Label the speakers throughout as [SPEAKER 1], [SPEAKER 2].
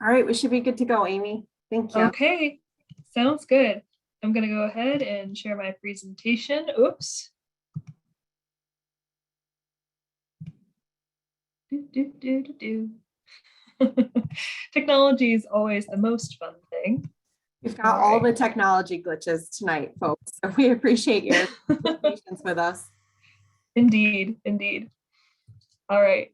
[SPEAKER 1] All right, we should be good to go, Amy. Thank you.
[SPEAKER 2] Okay, sounds good. I'm going to go ahead and share my presentation. Oops. Technology is always the most fun thing.
[SPEAKER 1] We've got all the technology glitches tonight, folks. So we appreciate your patience with us.
[SPEAKER 2] Indeed, indeed. All right.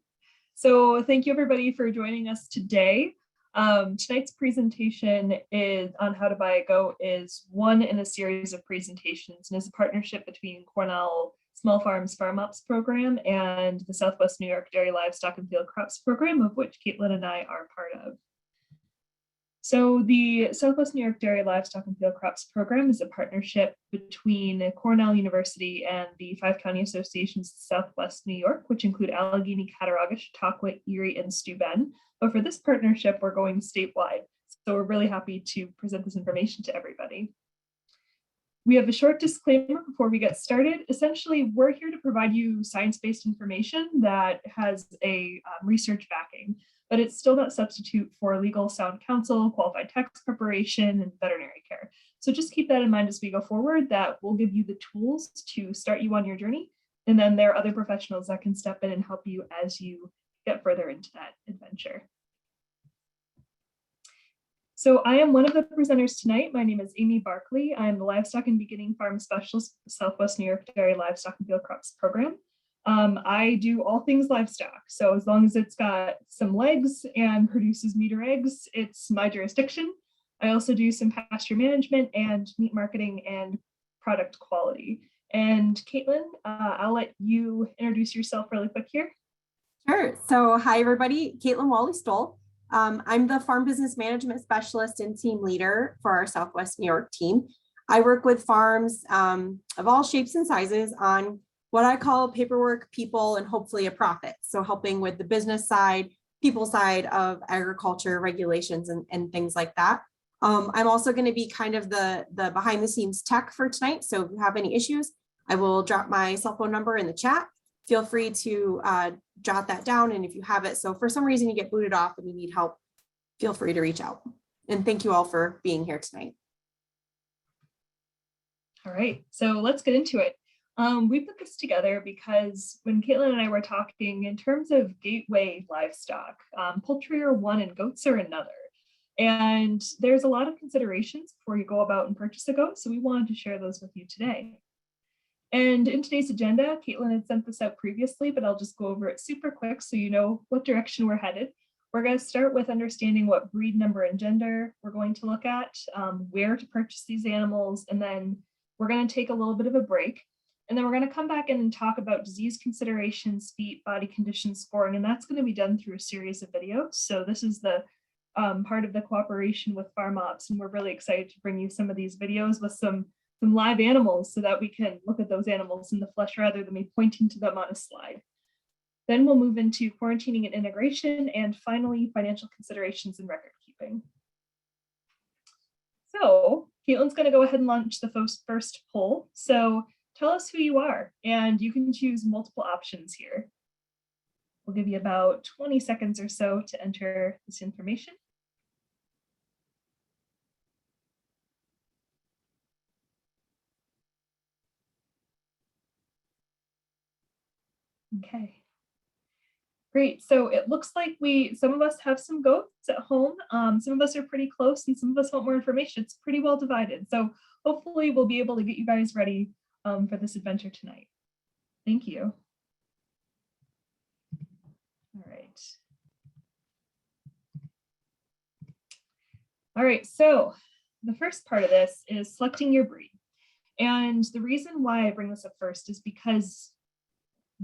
[SPEAKER 2] So thank you everybody for joining us today. Tonight's presentation is on how to buy a goat is one in a series of presentations and is a partnership between Cornell Small Farms FarmOps program and the Southwest New York Dairy Livestock and Field Crops program, of which Caitlin and I are part of. So the Southwest New York Dairy Livestock and Field Crops program is a partnership between Cornell University and the 5 county associations of Southwest New York, which include Allegheny, Cattaraugus, Chautauqua, Erie, and Steuben. But for this partnership, we're going statewide. So we're really happy to present this information to everybody. We have a short disclaimer before we get started. Essentially, we're here to provide you science-based information that has a research backing, but it's still not substitute for legal sound counsel, qualified tax preparation, and veterinary care. So just keep that in mind as we go forward, that we'll give you the tools to start you on your journey. And then there are other professionals that can step in and help you as you get further into that adventure. So I am one of the presenters tonight. My name is Amy Barkley. I'm the Livestock and Beginning Farm Specialist for the Southwest New York Dairy Livestock and Field Crops program. I do all things livestock. So as long as it's got some legs and produces meat or eggs, it's my jurisdiction. I also do some pasture management and meat marketing and product quality. And Caitlin, I'll let you introduce yourself really quick here.
[SPEAKER 1] Sure. So hi, everybody. Caitlin Wally-Stoll. I'm the farm business management specialist and team leader for our Southwest New York team. I work with farms of all shapes and sizes on what I call paperwork, people, and hopefully a profit. So helping with the business side, people side of agriculture regulations and things like that. I'm also going to be kind of the behind the scenes tech for tonight. So if you have any issues, I will drop my cell phone number in the chat. Feel free to jot that down. And if you have it, so for some reason you get booted off and you need help, feel free to reach out. And thank you all for being here tonight.
[SPEAKER 2] All right, so let's get into it. We put this together because when Caitlin and I were talking in terms of gateway livestock, poultry are one and goats are another. And there's a lot of considerations before you go about and purchase a goat. So we wanted to share those with you today. And in today's agenda, Caitlin had sent this out previously, but I'll just go over it super quick so you know what direction we're headed. We're going to start with understanding what breed, number, and gender we're going to look at, where to purchase these animals, and then we're going to take a little bit of a break. And then we're going to come back in and talk about disease considerations, feet, body condition scoring, and that's going to be done through a series of videos. So this is the part of the cooperation with FarmOps, and we're really excited to bring you some of these videos with some live animals so that we can look at those animals in the flesh rather than me pointing to them on a slide. Then we'll move into quarantining and integration, and finally, financial considerations and record keeping. So Caitlin's going to go ahead and launch the first poll. So tell us who you are, and you can choose multiple options here. We'll give you about 20 seconds or so to enter this information. Okay. Great. So it looks like some of us have some goats at home. Some of us are pretty close and some of us want more information. It's pretty well divided. So hopefully we'll be able to get you guys ready for this adventure tonight. Thank you. All right. All right, so the first part of this is selecting your breed. And the reason why I bring this up first is because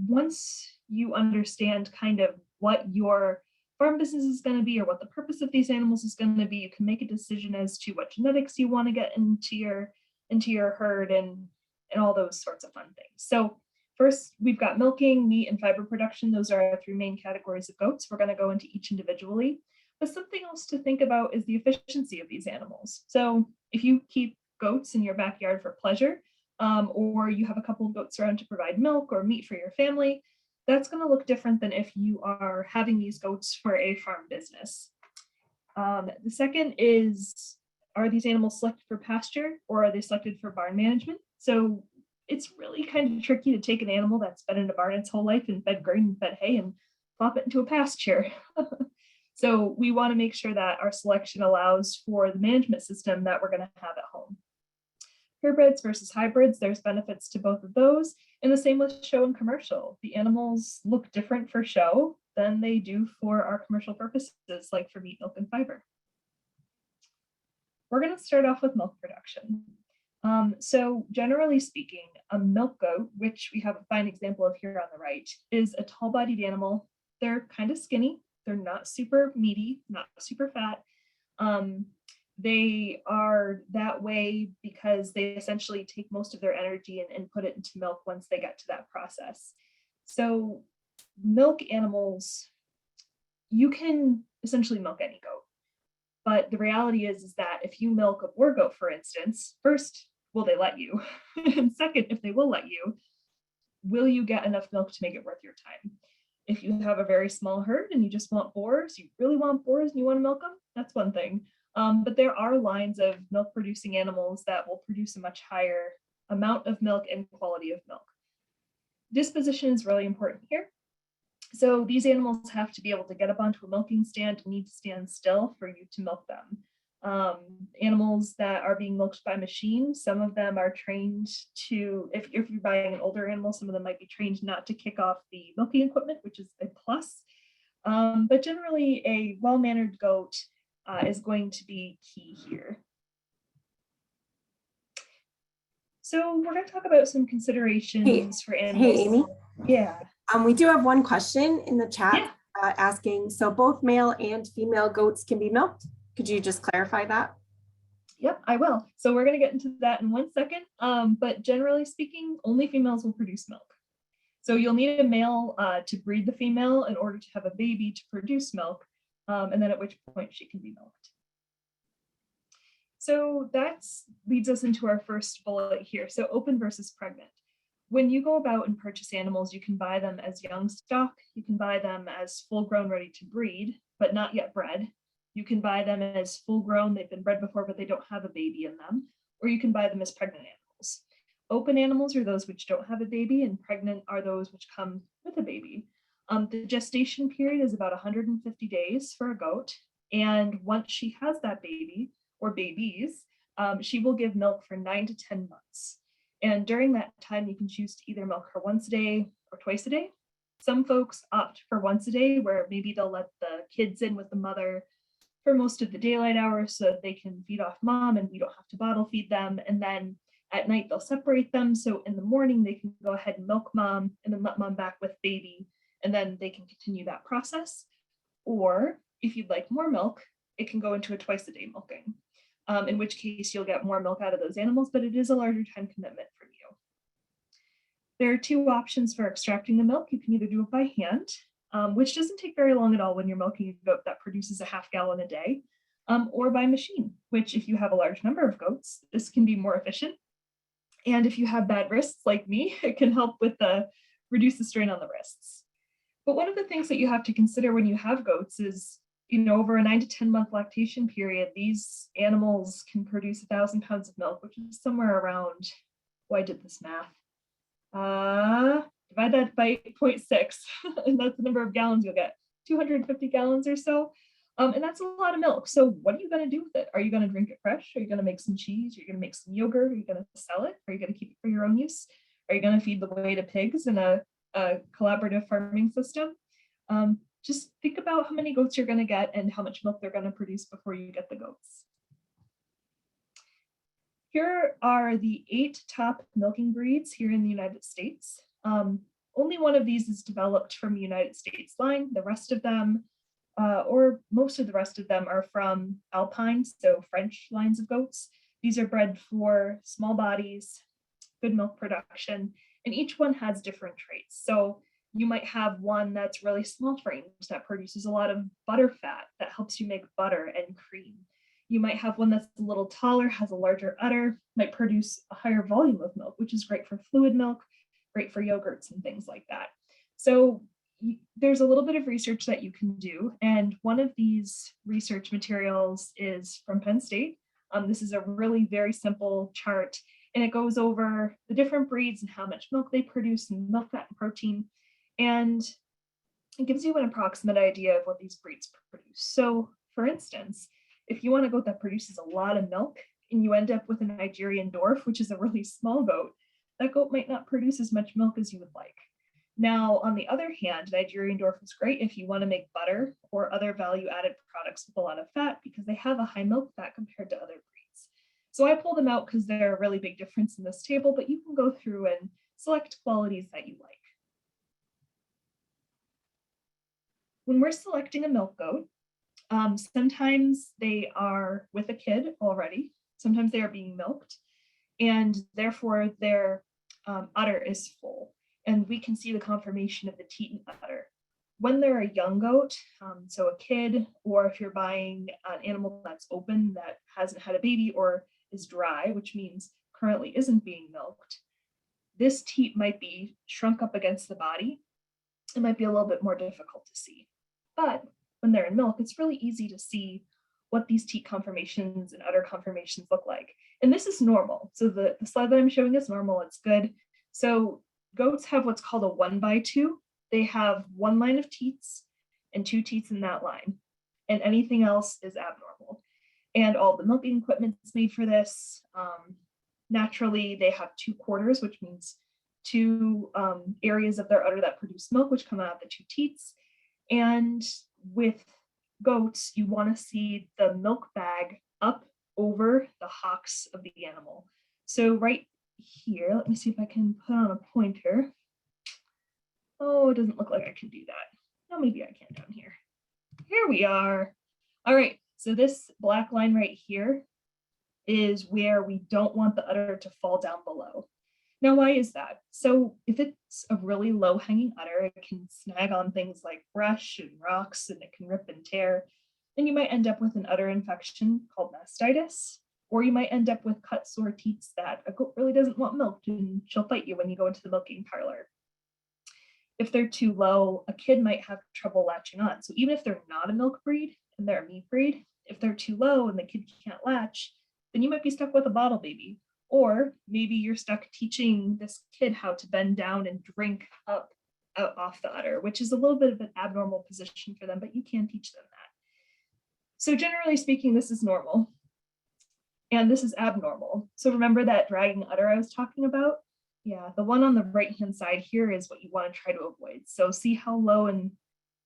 [SPEAKER 2] once you understand kind of what your farm business is going to be or what the purpose of these animals is going to be, you can make a decision as to what genetics you want to get into your herd and all those sorts of fun things. So first, we've got milking, meat, and fiber production. Those are our three main categories of goats. We're going to go into each individually. But something else to think about is the efficiency of these animals. So if you keep goats in your backyard for pleasure, or you have a couple of goats around to provide milk or meat for your family, that's going to look different than if you are having these goats for a farm business. The second is, are these animals selected for pasture or are they selected for barn management? So it's really kind of tricky to take an animal that's been in a barn its whole life and fed grain and fed hay and plop it into a pasture. So we want to make sure that our selection allows for the management system that we're going to have at home. Purebreds versus hybrids, there's benefits to both of those. And the same with show and commercial. The animals look different for show than they do for our commercial purposes, like for meat, milk, and fiber. We're going to start off with milk production. So generally speaking, a milk goat, which we have a fine example of here on the right, is a tall-bodied animal. They're kind of skinny. They're not super meaty, not super fat. They are that way because they essentially take most of their energy and put it into milk once they get to that process. So milk animals, you can essentially milk any goat. But the reality is that if you milk a boar goat, for instance, first, will they let you? And second, if they will let you, will you get enough milk to make it worth your time? If you have a very small herd and you just want boars, you really want boars and you want to milk them, that's one thing. But there are lines of milk producing animals that will produce a much higher amount of milk and quality of milk. Disposition is really important here. So these animals have to be able to get up onto a milking stand and need to stand still for you to milk them. Animals that are being milked by machine, some of them are trained to, if you're buying an older animal, some of them might be trained not to kick off the milking equipment, which is a plus. But generally a well-mannered goat is going to be key here. So we're going to talk about some considerations for animals.
[SPEAKER 1] Hey, Amy.
[SPEAKER 2] Yeah.
[SPEAKER 1] We do have one question in the chat asking, so both male and female goats can be milked? Could you just clarify that?
[SPEAKER 2] Yep, I will. So we're going to get into that in 1 second. But generally speaking, only females will produce milk. So you'll need a male to breed the female in order to have a baby to produce milk, and then at which point she can be milked. So that leads us into our first bullet here. So open versus pregnant. When you go about and purchase animals, you can buy them as young stock. You can buy them as full grown, ready to breed, but not yet bred. You can buy them as full grown, they've been bred before, but they don't have a baby in them. Or you can buy them as pregnant animals. Open animals are those which don't have a baby, and pregnant are those which come with a baby. The gestation period is about 150 days for a goat. And once she has that baby or babies, she will give milk for 9 to 10 months. And during that time, you can choose to either milk her once a day or twice a day. Some folks opt for once a day, where maybe they'll let the kids in with the mother for most of the daylight hours so that they can feed off mom and we don't have to bottle feed them. And then at night, they'll separate them. So in the morning, they can go ahead and milk mom and then let mom back with baby. And then they can continue that process. Or if you'd like more milk, it can go into a twice a day milking. In which case you'll get more milk out of those animals, but it is a larger time commitment from you. There are two options for extracting the milk. You can either do it by hand, which doesn't take very long at all when you're milking a goat that produces a half gallon a day. or by machine, which if you have a large number of goats, this can be more efficient. And if you have bad wrists like me, it can help with reduce the strain on the wrists. But one of the things that you have to consider when you have goats is, over a 9 to 10 month lactation period, these animals can produce 1,000 pounds of milk, which is somewhere around, I did this math. Divide that by 0.6, and that's the number of gallons you'll get, 250 gallons or so. And that's a lot of milk. So what are you going to do with it? Are you going to drink it fresh? Are you going to make some cheese? Are you going to make some yogurt? Are you going to sell it? Are you going to keep it for your own use? Are you going to feed the whey to pigs in a collaborative farming system? Just think about how many goats you're going to get and how much milk they're going to produce before you get the goats. Here are the 8 top milking breeds here in the United States. Only one of these is developed from a United States line. The rest of them, or most of the rest of them, are from Alpine, so French lines of goats. These are bred for small bodies, good milk production, and each one has different traits. So you might have one that's really small framed that produces a lot of butter fat that helps you make butter and cream. You might have one that's a little taller, has a larger udder, might produce a higher volume of milk, which is great for fluid milk, great for yogurts and things like that. So there's a little bit of research that you can do. And one of these research materials is from Penn State. This is a really very simple chart, and it goes over the different breeds and how much milk they produce and milk fat and protein. And it gives you an approximate idea of what these breeds produce. So for instance, if you want a goat that produces a lot of milk and you end up with a Nigerian dwarf, which is a really small goat, that goat might not produce as much milk as you would like. Now, on the other hand, Nigerian dwarf is great if you want to make butter or other value-added products with a lot of fat because they have a high milk fat compared to other breeds. So I pulled them out because they're a really big difference in this table, but you can go through and select qualities that you like. When we're selecting a milk goat, sometimes they are with a kid already, sometimes they are being milked, and therefore their udder is full, and we can see the conformation of the teat and udder. When they're a young goat, so a kid, or if you're buying an animal that's open that hasn't had a baby or is dry, which means currently isn't being milked, this teat might be shrunk up against the body. It might be a little bit more difficult to see. But when they're in milk, it's really easy to see what these teat conformations and udder conformations look like. And this is normal. So the slide that I'm showing is normal, it's good. So goats have what's called a 1x2. They have one line of teats and 2 teats in that line, and anything else is abnormal. And all the milking equipment is made for this. Naturally, they have 2 quarters, which means 2 areas of their udder that produce milk, which come out of the 2 teats. And with goats, you want to see the milk bag up over the hocks of the animal. So right here, let me see if I can put on a pointer. Oh, it doesn't look like I can do that. Oh, maybe I can down here. Here we are. All right, so this black line right here is where we don't want the udder to fall down below. Now, why is that? So if it's a really low hanging udder, it can snag on things like brush and rocks, and it can rip and tear. Then you might end up with an udder infection called mastitis, or you might end up with cut sore teats that a goat really doesn't want milked, and she'll fight you when you go into the milking parlor. If they're too low, a kid might have trouble latching on. So even if they're not a milk breed and they're a meat breed, if they're too low and the kid can't latch, then you might be stuck with a bottle baby. Or maybe you're stuck teaching this kid how to bend down and drink up out off the udder, which is a little bit of an abnormal position for them, but you can teach them that. So generally speaking, this is normal. And this is abnormal. So remember that dragging udder I was talking about? Yeah, the one on the right-hand side here is what you want to try to avoid. So see how low and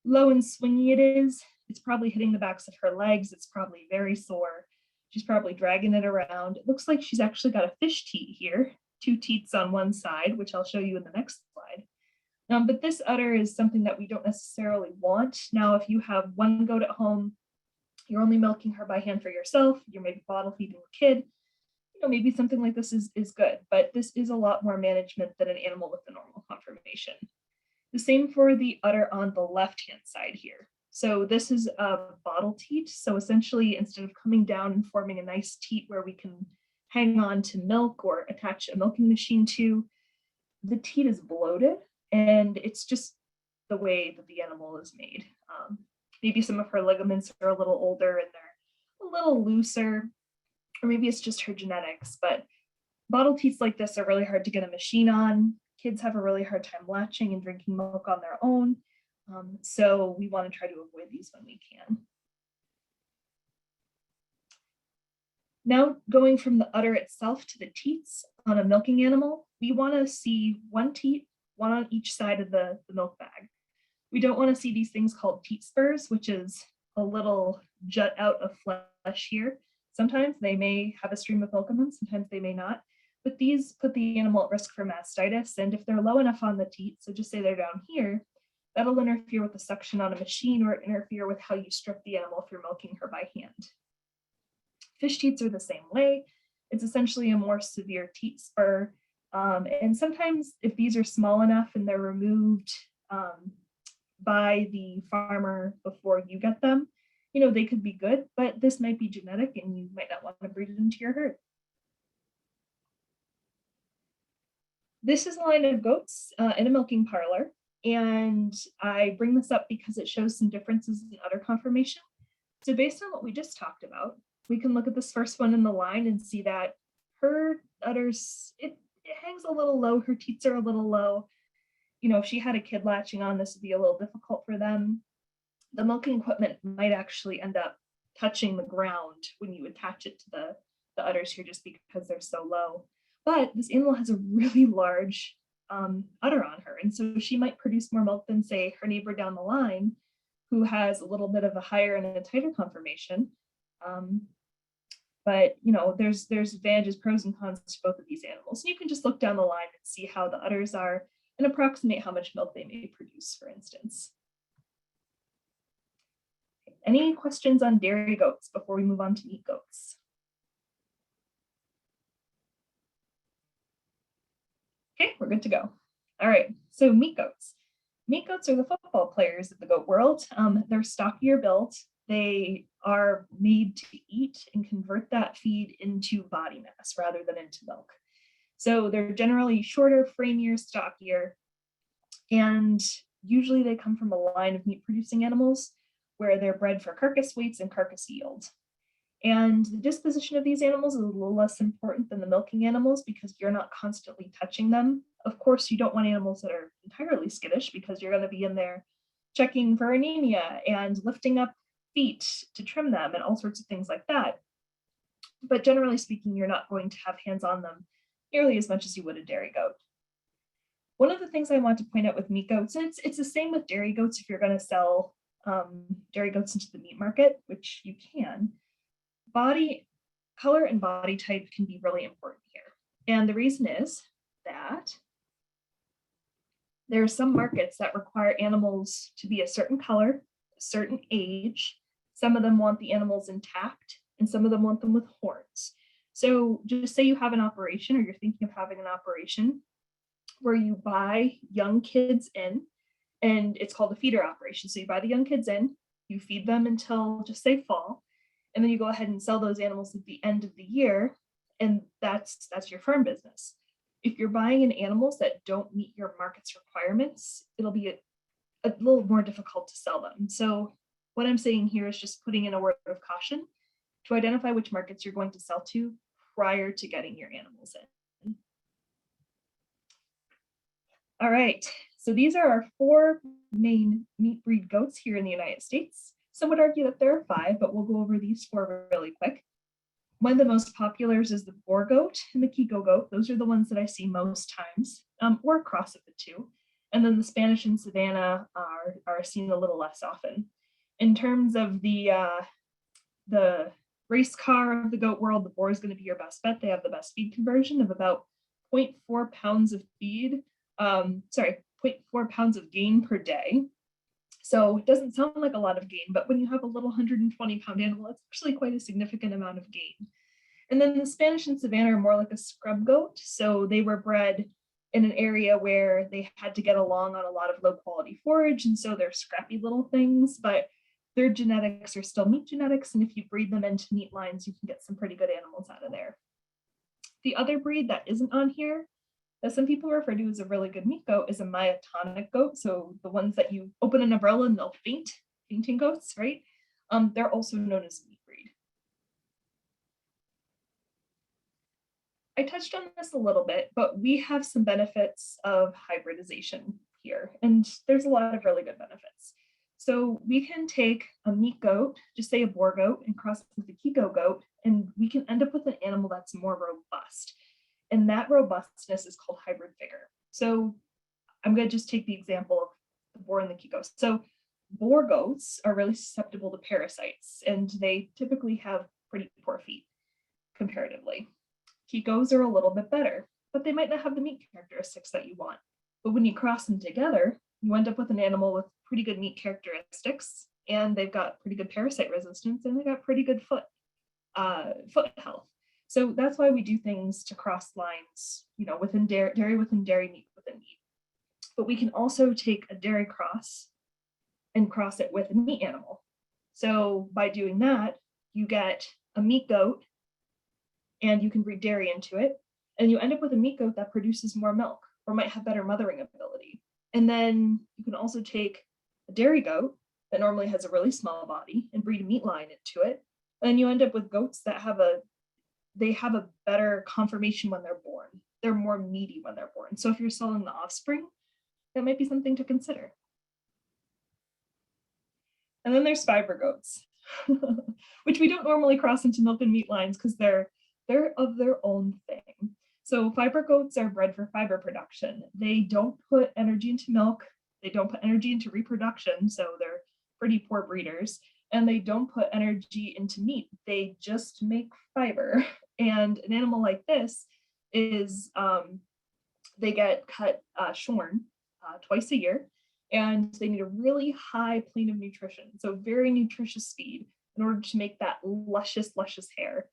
[SPEAKER 2] swingy it is? It's probably hitting the backs of her legs. It's probably very sore. She's probably dragging it around. It looks like she's actually got a fish teat here, 2 teats on one side, which I'll show you in the next slide. But this udder is something that we don't necessarily want. Now, if you have one goat at home, you're only milking her by hand for yourself, you're maybe bottle feeding a kid, maybe something like this is good, but this is a lot more management than an animal with a normal conformation. The same for the udder on the left-hand side here. So this is a bottle teat. So essentially, instead of coming down and forming a nice teat where we can hang on to milk or attach a milking machine to, the teat is bloated, and it's just the way that the animal is made. Maybe some of her ligaments are a little older and they're a little looser, or maybe it's just her genetics, but bottle teats like this are really hard to get a machine on. Kids have a really hard time latching and drinking milk on their own. So we want to try to avoid these when we can. Now, going from the udder itself to the teats on a milking animal, we want to see one teat, one on each side of the milk bag. We don't want to see these things called teat spurs, which is a little jut out of flesh here. Sometimes they may have a stream of milk in them, sometimes they may not, but these put the animal at risk for mastitis. And if they're low enough on the teat, so just say they're down here, that'll interfere with the suction on a machine or interfere with how you strip the animal if you're milking her by hand. Fish teats are the same way. It's essentially a more severe teat spur. And sometimes if these are small enough and they're removed by the farmer before you get them, you know, they could be good, but this might be genetic and you might not want to breed it into your herd. This is a line of goats in a milking parlor. And I bring this up because it shows some differences in udder conformation. So based on what we just talked about, we can look at this first one in the line and see that her udders, it hangs a little low, her teats are a little low. You know, if she had a kid latching on, this would be a little difficult for them. The milking equipment might actually end up touching the ground when you attach it to the udders here just because they're so low. But this animal has a really large udder on her. And so she might produce more milk than, say, her neighbor down the line, who has a little bit of a higher and a tighter conformation. But, you know, there's advantages, pros and cons to both of these animals. And you can just look down the line and see how the udders are and approximate how much milk they may produce, for instance. Any questions on dairy goats before we move on to meat goats? Okay, we're good to go. All right, so meat goats. Meat goats are the football players of the goat world. They're stockier built. They are made to eat and convert that feed into body mass rather than into milk. So they're generally shorter, framier, stockier, and usually they come from a line of meat producing animals where they're bred for carcass weights and carcass yield. And the disposition of these animals is a little less important than the milking animals because you're not constantly touching them. Of course, you don't want animals that are entirely skittish because you're going to be in there checking for anemia and lifting up feet to trim them and all sorts of things like that. But generally speaking, you're not going to have hands on them nearly as much as you would a dairy goat. One of the things I want to point out with meat goats, and it's the same with dairy goats if you're going to sell dairy goats into the meat market, which you can. Body color and body type can be really important here. And the reason is that there are some markets that require animals to be a certain color, a certain age. Some of them want the animals intact, and some of them want them with horns. So just say you have an operation or you're thinking of having an operation where you buy young kids in, and it's called a feeder operation. So you buy the young kids in, you feed them until just say fall, and then you go ahead and sell those animals at the end of the year, and that's your farm business. If you're buying in animals that don't meet your market's requirements, it'll be a little more difficult to sell them. So what I'm saying here is just putting in a word of caution to identify which markets you're going to sell to prior to getting your animals in. All right, so these are our 4 main meat breed goats here in the United States. Some would argue that there are 5, but we'll go over these 4 really quick. One of the most populars is the boar goat and the Kiko goat. Those are the ones that I see most times, or a cross of the two. And then the Spanish and Savannah are seen a little less often. In terms of the race car of the goat world, the boar is going to be your best bet. They have the best feed conversion of about 0.4 pounds of feed. 0.4 pounds of gain per day. So it doesn't sound like a lot of gain, but when you have a little 120-pound animal, it's actually quite a significant amount of gain. And then the Spanish and Savannah are more like a scrub goat. So they were bred in an area where they had to get along on a lot of low quality forage. And so they're scrappy little things, but their genetics are still meat genetics, and if you breed them into meat lines, you can get some pretty good animals out of there. The other breed that isn't on here, that some people refer to as a really good meat goat, is a myotonic goat. So the ones that you open an umbrella and they'll faint, fainting goats, right? They're also known as meat breed. I touched on this a little bit, but we have some benefits of hybridization here, and there's a lot of really good benefits. So we can take a meat goat, just say a boar goat, and cross it with a Kiko goat, and we can end up with an animal that's more robust. And that robustness is called hybrid vigor. So I'm going to just take the example of the boar and the Kiko. So boar goats are really susceptible to parasites, and they typically have pretty poor feet comparatively. Kikos are a little bit better, but they might not have the meat characteristics that you want. But when you cross them together, you end up with an animal with pretty good meat characteristics, and they've got pretty good parasite resistance, and they've got pretty good foot health. So that's why we do things to cross lines, you know, within dairy within dairy, meat within meat. But we can also take a dairy cross and cross it with a meat animal. So by doing that, you get a meat goat, and you can breed dairy into it, and you end up with a meat goat that produces more milk or might have better mothering ability. And then you can also take a dairy goat that normally has a really small body and breed a meat line into it. And you end up with goats that have a better conformation when they're born. They're more meaty when they're born. So if you're selling the offspring, that might be something to consider. And then there's fiber goats, which we don't normally cross into milk and meat lines because they're of their own thing. So fiber goats are bred for fiber production. They don't put energy into milk. They don't put energy into reproduction. So they're pretty poor breeders. And they don't put energy into meat. They just make fiber. And an animal like this is, they get shorn twice a year, and they need a really high plane of nutrition. So very nutritious feed in order to make that luscious, luscious hair.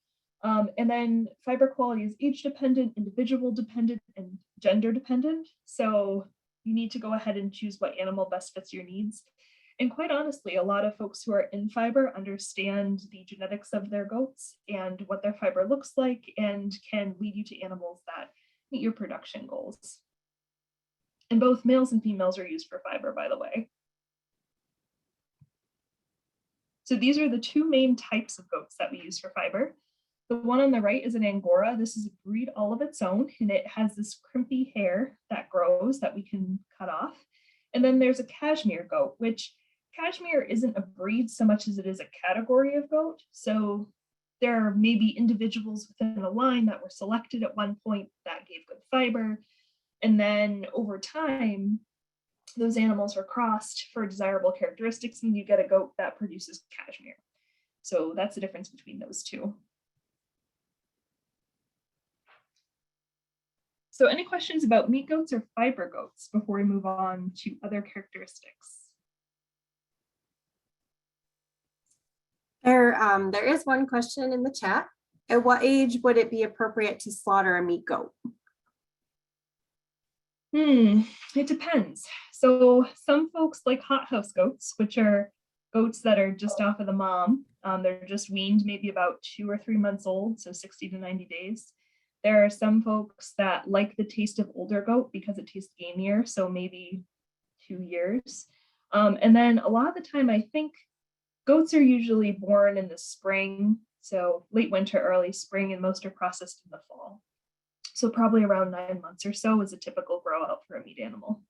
[SPEAKER 2] And then fiber quality is age dependent, individual dependent, and gender dependent. So you need to go ahead and choose what animal best fits your needs. And quite honestly, a lot of folks who are in fiber understand the genetics of their goats and what their fiber looks like, and can lead you to animals that meet your production goals. And both males and females are used for fiber, by the way. So these are the two main types of goats that we use for fiber. The one on the right is an Angora. This is a breed all of its own, and it has this crimpy hair that grows that we can cut off. And then there's a cashmere goat, which cashmere isn't a breed so much as it is a category of goat. So there are maybe individuals within a line that were selected at one point that gave good fiber. And then over time, those animals were crossed for desirable characteristics, and you get a goat that produces cashmere. So that's the difference between those two. So any questions about meat goats or fiber goats before we move on to other characteristics?
[SPEAKER 1] There is one question in the chat. At what age would it be appropriate to slaughter a meat goat?
[SPEAKER 2] It depends. So some folks like hothouse goats, which are goats that are just off of the mom. They're just weaned, maybe about 2 or 3 months old, so 60 to 90 days. There are some folks that like the taste of older goat because it tastes gamier, so maybe 2 years. And then a lot of the time, I think goats are usually born in the spring, so late winter, early spring, and most are processed in the fall. So probably around 9 months or so is a typical grow out for a meat animal.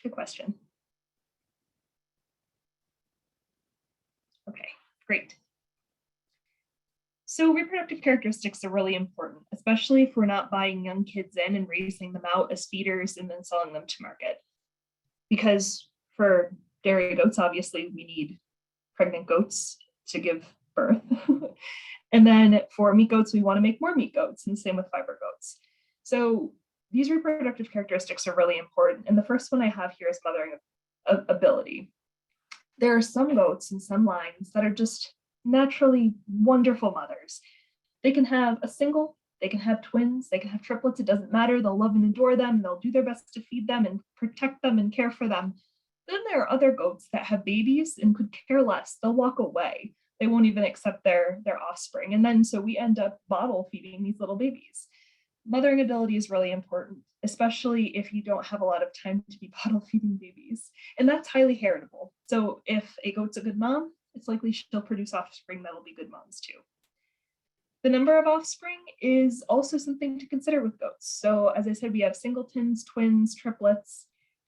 [SPEAKER 2] Good question. Okay, great. So reproductive characteristics are really important, especially if we're not buying young kids in and raising them out as feeders and then selling them to market. Because for dairy goats, obviously, we need pregnant goats to give birth. And then for meat goats, we want to make more meat goats, and the same with fiber goats. So these reproductive characteristics are really important. And the first one I have here is mothering ability. There are some goats in some lines that are just naturally wonderful mothers. They can have a single, they can have twins, they can have triplets, it doesn't matter. They'll love and adore them, and they'll do their best to feed them and protect them and care for them. Then there are other goats that have babies and could care less. They'll walk away. They won't even accept their offspring. And then so we end up bottle feeding these little babies. Mothering ability is really important, especially if you don't have a lot of time to be bottle feeding babies. And that's highly heritable. So if a goat's a good mom, it's likely she'll produce offspring that'll be good moms too. The number of offspring is also something to consider with goats. So as I said, we have singletons, twins, triplets,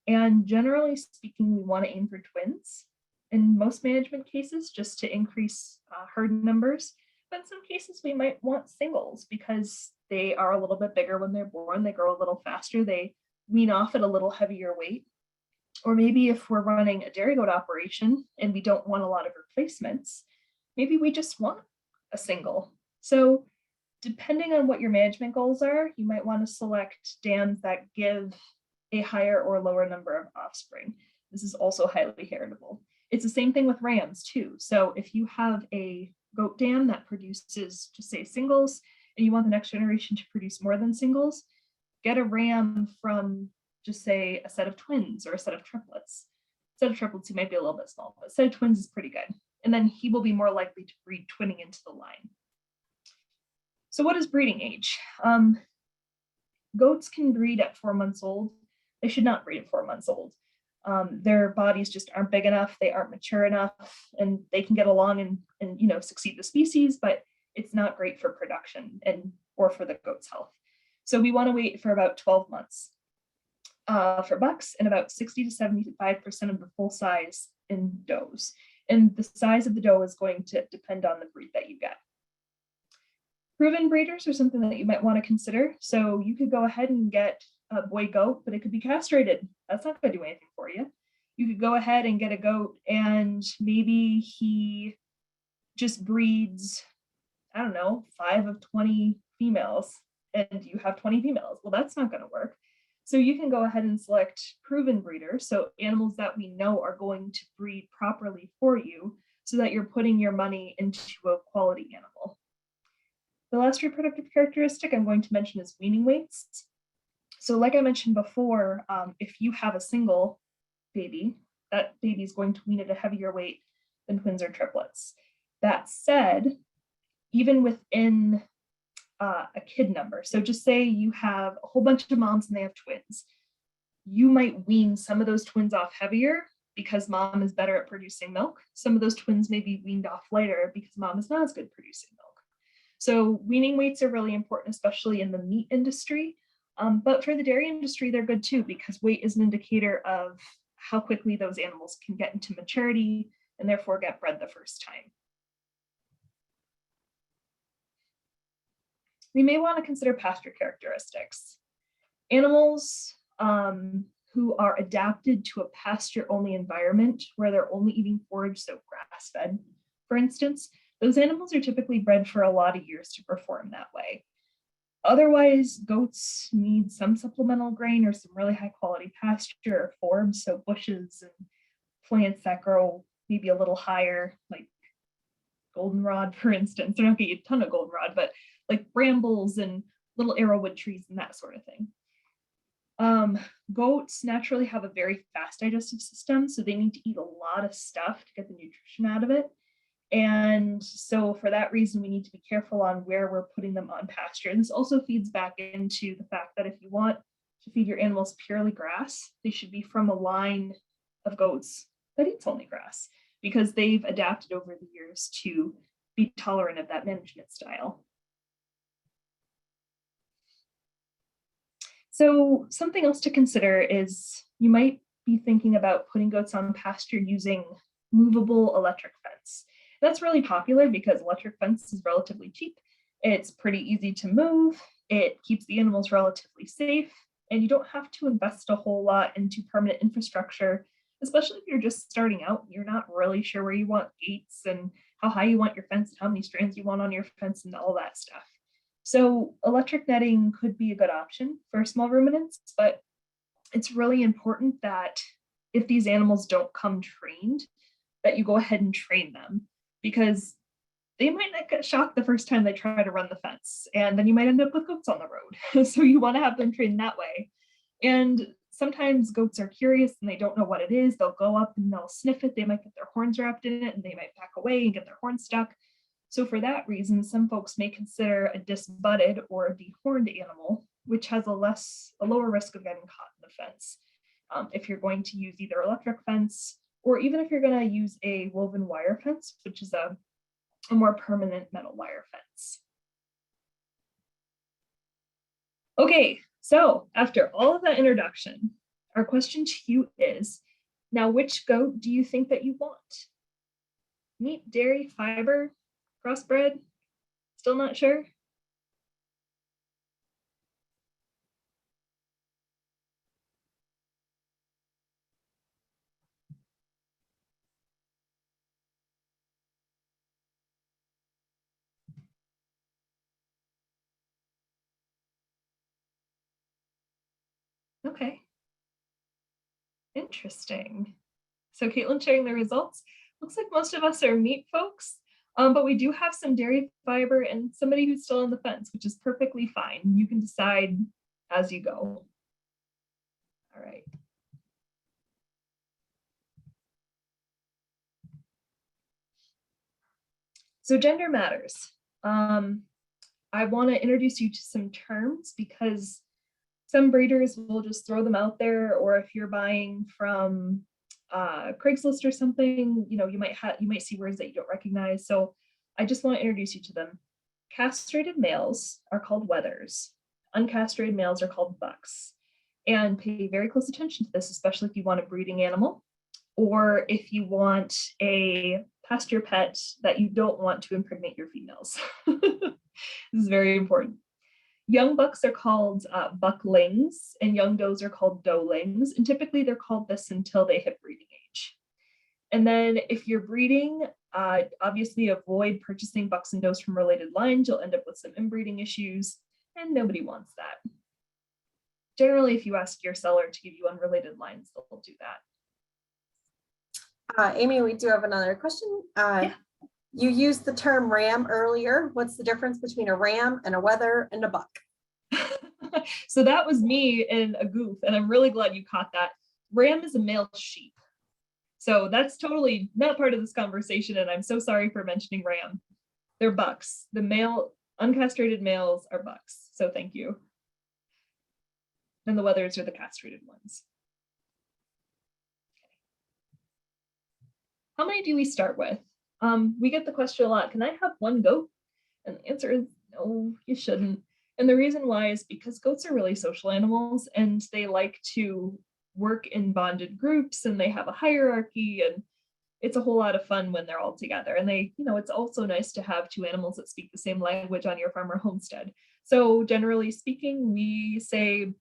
[SPEAKER 2] and generally speaking, we want to aim for twins in most management cases just to increase herd numbers. But in some cases, we might want singles because they are a little bit bigger when they're born, they grow a little faster, they wean off at a little heavier weight. Or maybe if we're running a dairy goat operation and we don't want a lot of replacements, maybe we just want a single. So depending on what your management goals are, you might want to select dams that give a higher or lower number of offspring. This is also highly heritable. It's the same thing with rams too. So if you have a goat dam that produces, just say, singles, and you want the next generation to produce more than singles, get a ram from, just say, a set of twins or a set of triplets. A set of triplets, he might be a little bit small, but a set of twins is pretty good. And then he will be more likely to breed twinning into the line. So what is breeding age? Goats can breed at 4 months old. They should not breed at 4 months old. Their bodies just aren't big enough, they aren't mature enough, and they can get along and succeed the species, but it's not great for production or for the goat's health. So we want to wait for about 12 months for bucks and about 60 to 75% of the full size in does. And the size of the doe is going to depend on the breed that you get. Proven breeders are something that you might want to consider. So you could go ahead and get a boy goat, but it could be castrated. That's not going to do anything for you. You could go ahead and get a goat and maybe he just breeds, I don't know, 5 of 20 females and you have 20 females. Well, that's not going to work. So you can go ahead and select proven breeders. So animals that we know are going to breed properly for you so that you're putting your money into a quality animal. The last reproductive characteristic I'm going to mention is weaning weights. So like I mentioned before, if you have a single baby, that baby is going to wean at a heavier weight than twins or triplets. That said, even within a kid number, so just say you have a whole bunch of moms and they have twins, you might wean some of those twins off heavier because mom is better at producing milk. Some of those twins may be weaned off lighter because mom is not as good producing milk. So weaning weights are really important, especially in the meat industry. But for the dairy industry, they're good too, because weight is an indicator of how quickly those animals can get into maturity and therefore get bred the first time. We may want to consider pasture characteristics. Animals who are adapted to a pasture-only environment where they're only eating forage, so grass-fed, for instance, those animals are typically bred for a lot of years to perform that way. Otherwise, goats need some supplemental grain or some really high quality pasture or forbs, so bushes and plants that grow maybe a little higher, like goldenrod, for instance. They're not gonna get a ton of goldenrod, but like brambles and little arrowwood trees and that sort of thing. Goats naturally have a very fast digestive system, so they need to eat a lot of stuff to get the nutrition out of it. And so for that reason, we need to be careful on where we're putting them on pasture. And this also feeds back into the fact that if you want to feed your animals purely grass, they should be from a line of goats that eats only grass, because they've adapted over the years to be tolerant of that management style. So something else to consider is you might be thinking about putting goats on pasture using movable electric fence. That's really popular because electric fence is relatively cheap. It's pretty easy to move. It keeps the animals relatively safe, and you don't have to invest a whole lot into permanent infrastructure, especially if you're just starting out. You're not really sure where you want gates and how high you want your fence, and how many strands you want on your fence and all that stuff. So electric netting could be a good option for small ruminants, but it's really important that if these animals don't come trained, that you go ahead and train them, because they might not get shocked the first time they try to run the fence, and then you might end up with goats on the road. So you want to have them trained that way. And sometimes goats are curious and they don't know what it is. They'll go up and they'll sniff it. They might get their horns wrapped in it and they might back away and get their horns stuck. So for that reason, some folks may consider a disbutted or a dehorned animal, which has a lower risk of getting caught in the fence. If you're going to use either electric fence, or even if you're going to use a woven wire fence, which is a more permanent metal wire fence. Okay, so after all of that introduction, our question to you is, now which goat do you think that you want? Meat, dairy, fiber, crossbred? Still not sure? Okay. Interesting. So Caitlin sharing the results. Looks like most of us are meat folks, but we do have some dairy, fiber, and somebody who's still on the fence, which is perfectly fine. You can decide as you go. All right. So gender matters. I want to introduce you to some terms because some breeders will just throw them out there, or if you're buying from Craigslist or something, you might see words that you don't recognize. So I just want to introduce you to them. Castrated males are called wethers. Uncastrated males are called bucks. And pay very close attention to this, especially if you want a breeding animal, or if you want a pasture pet that you don't want to impregnate your females. This is very important. Young bucks are called bucklings, and young does are called doelings, and typically they're called this until they hit breeding age. And then if you're breeding, obviously avoid purchasing bucks and does from related lines. You'll end up with some inbreeding issues, and nobody wants that. Generally, if you ask your seller to give you unrelated lines, they'll do that.
[SPEAKER 1] Amy, we do have another question.
[SPEAKER 2] Yeah.
[SPEAKER 1] You used the term ram earlier. What's the difference between a ram and a wether and a buck?
[SPEAKER 2] So that was me in a goof, and I'm really glad you caught that. Ram is a male sheep. So that's totally not part of this conversation, and I'm so sorry for mentioning ram. They're bucks. The male, uncastrated males are bucks. So thank you. And the wethers are the castrated ones. How many do we start with? We get the question a lot, can I have one goat? And the answer is no, you shouldn't. And the reason why is because goats are really social animals, and they like to work in bonded groups, and they have a hierarchy, and it's a whole lot of fun when they're all together. And it's also nice to have two animals that speak the same language on your farm or homestead. So generally speaking, we say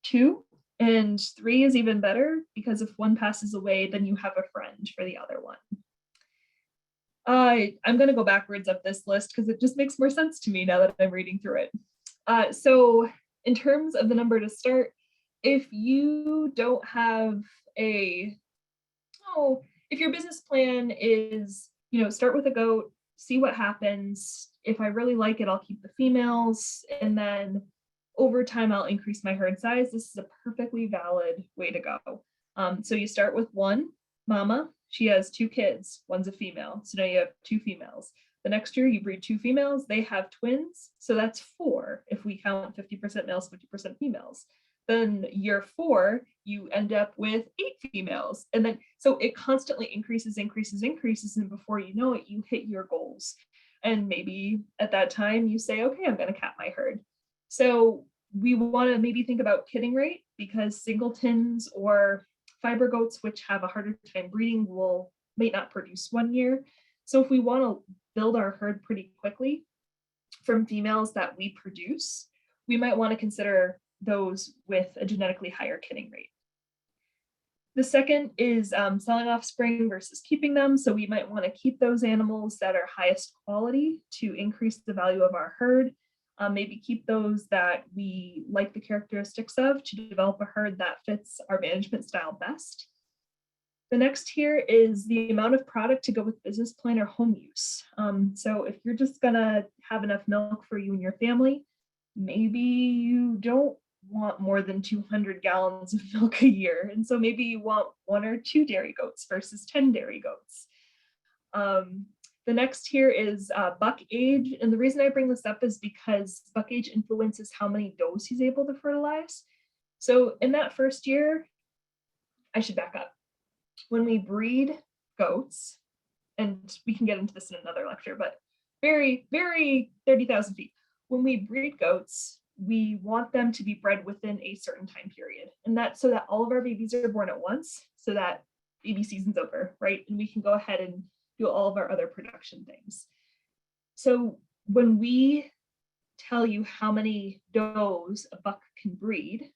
[SPEAKER 2] 2, and 3 is even better, because if one passes away, then you have a friend for the other one. I'm going to go backwards up this list because it just makes more sense to me now that I'm reading through it. So in terms of the number to start, if you don't have if your business plan is, start with a goat, see what happens. If I really like it, I'll keep the females, and then over time, I'll increase my herd size. This is a perfectly valid way to go. So you start with one mama. She has 2 kids. One's a female. So now you have 2 females. The next year you breed 2 females. They have twins. So that's 4 if we count 50% males, 50% females. Then year 4, you end up with 8 females. And then, so it constantly increases. And before you know it, you hit your goals. And maybe at that time you say, okay, I'm going to cap my herd. So we want to maybe think about kidding rate, because singletons or fiber goats, which have a harder time breeding, may not produce 1 year. So if we want to build our herd pretty quickly from females that we produce, we might want to consider those with a genetically higher kidding rate. The second is selling offspring versus keeping them. So we might want to keep those animals that are highest quality to increase the value of our herd. Maybe keep those that we like the characteristics of to develop a herd that fits our management style best. The next here is the amount of product to go with business plan or home use. So if you're just gonna have enough milk for you and your family, maybe you don't want more than 200 gallons of milk a year. And so maybe you want 1 or 2 dairy goats versus 10 dairy goats. The next here is buck age. And the reason I bring this up is because buck age influences how many does he's able to fertilize. So in that first year, I should back up. When we breed goats, and we can get into this in another lecture, but very 30,000 feet. When we breed goats, we want them to be bred within a certain time period. And that's so that all of our babies are born at once, so that baby season's over, right? And we can go ahead and do all of our other production things. So when we tell you how many does a buck can breed,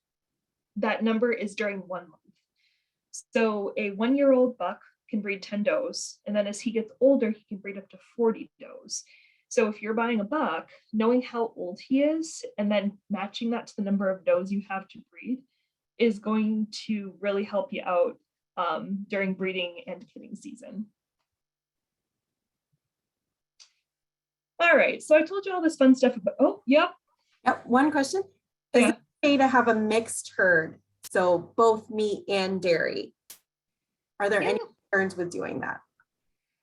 [SPEAKER 2] that number is during 1 month. So a 1-year-old buck can breed 10 does, and then as he gets older, he can breed up to 40 does. So if you're buying a buck, knowing how old he is, and then matching that to the number of does you have to breed is going to really help you out during breeding and kidding season. All right, so I told you all this fun stuff about, oh, yep.
[SPEAKER 1] Yep, one question. Is it okay to have a mixed herd? So both meat and dairy? Are there any concerns with doing that?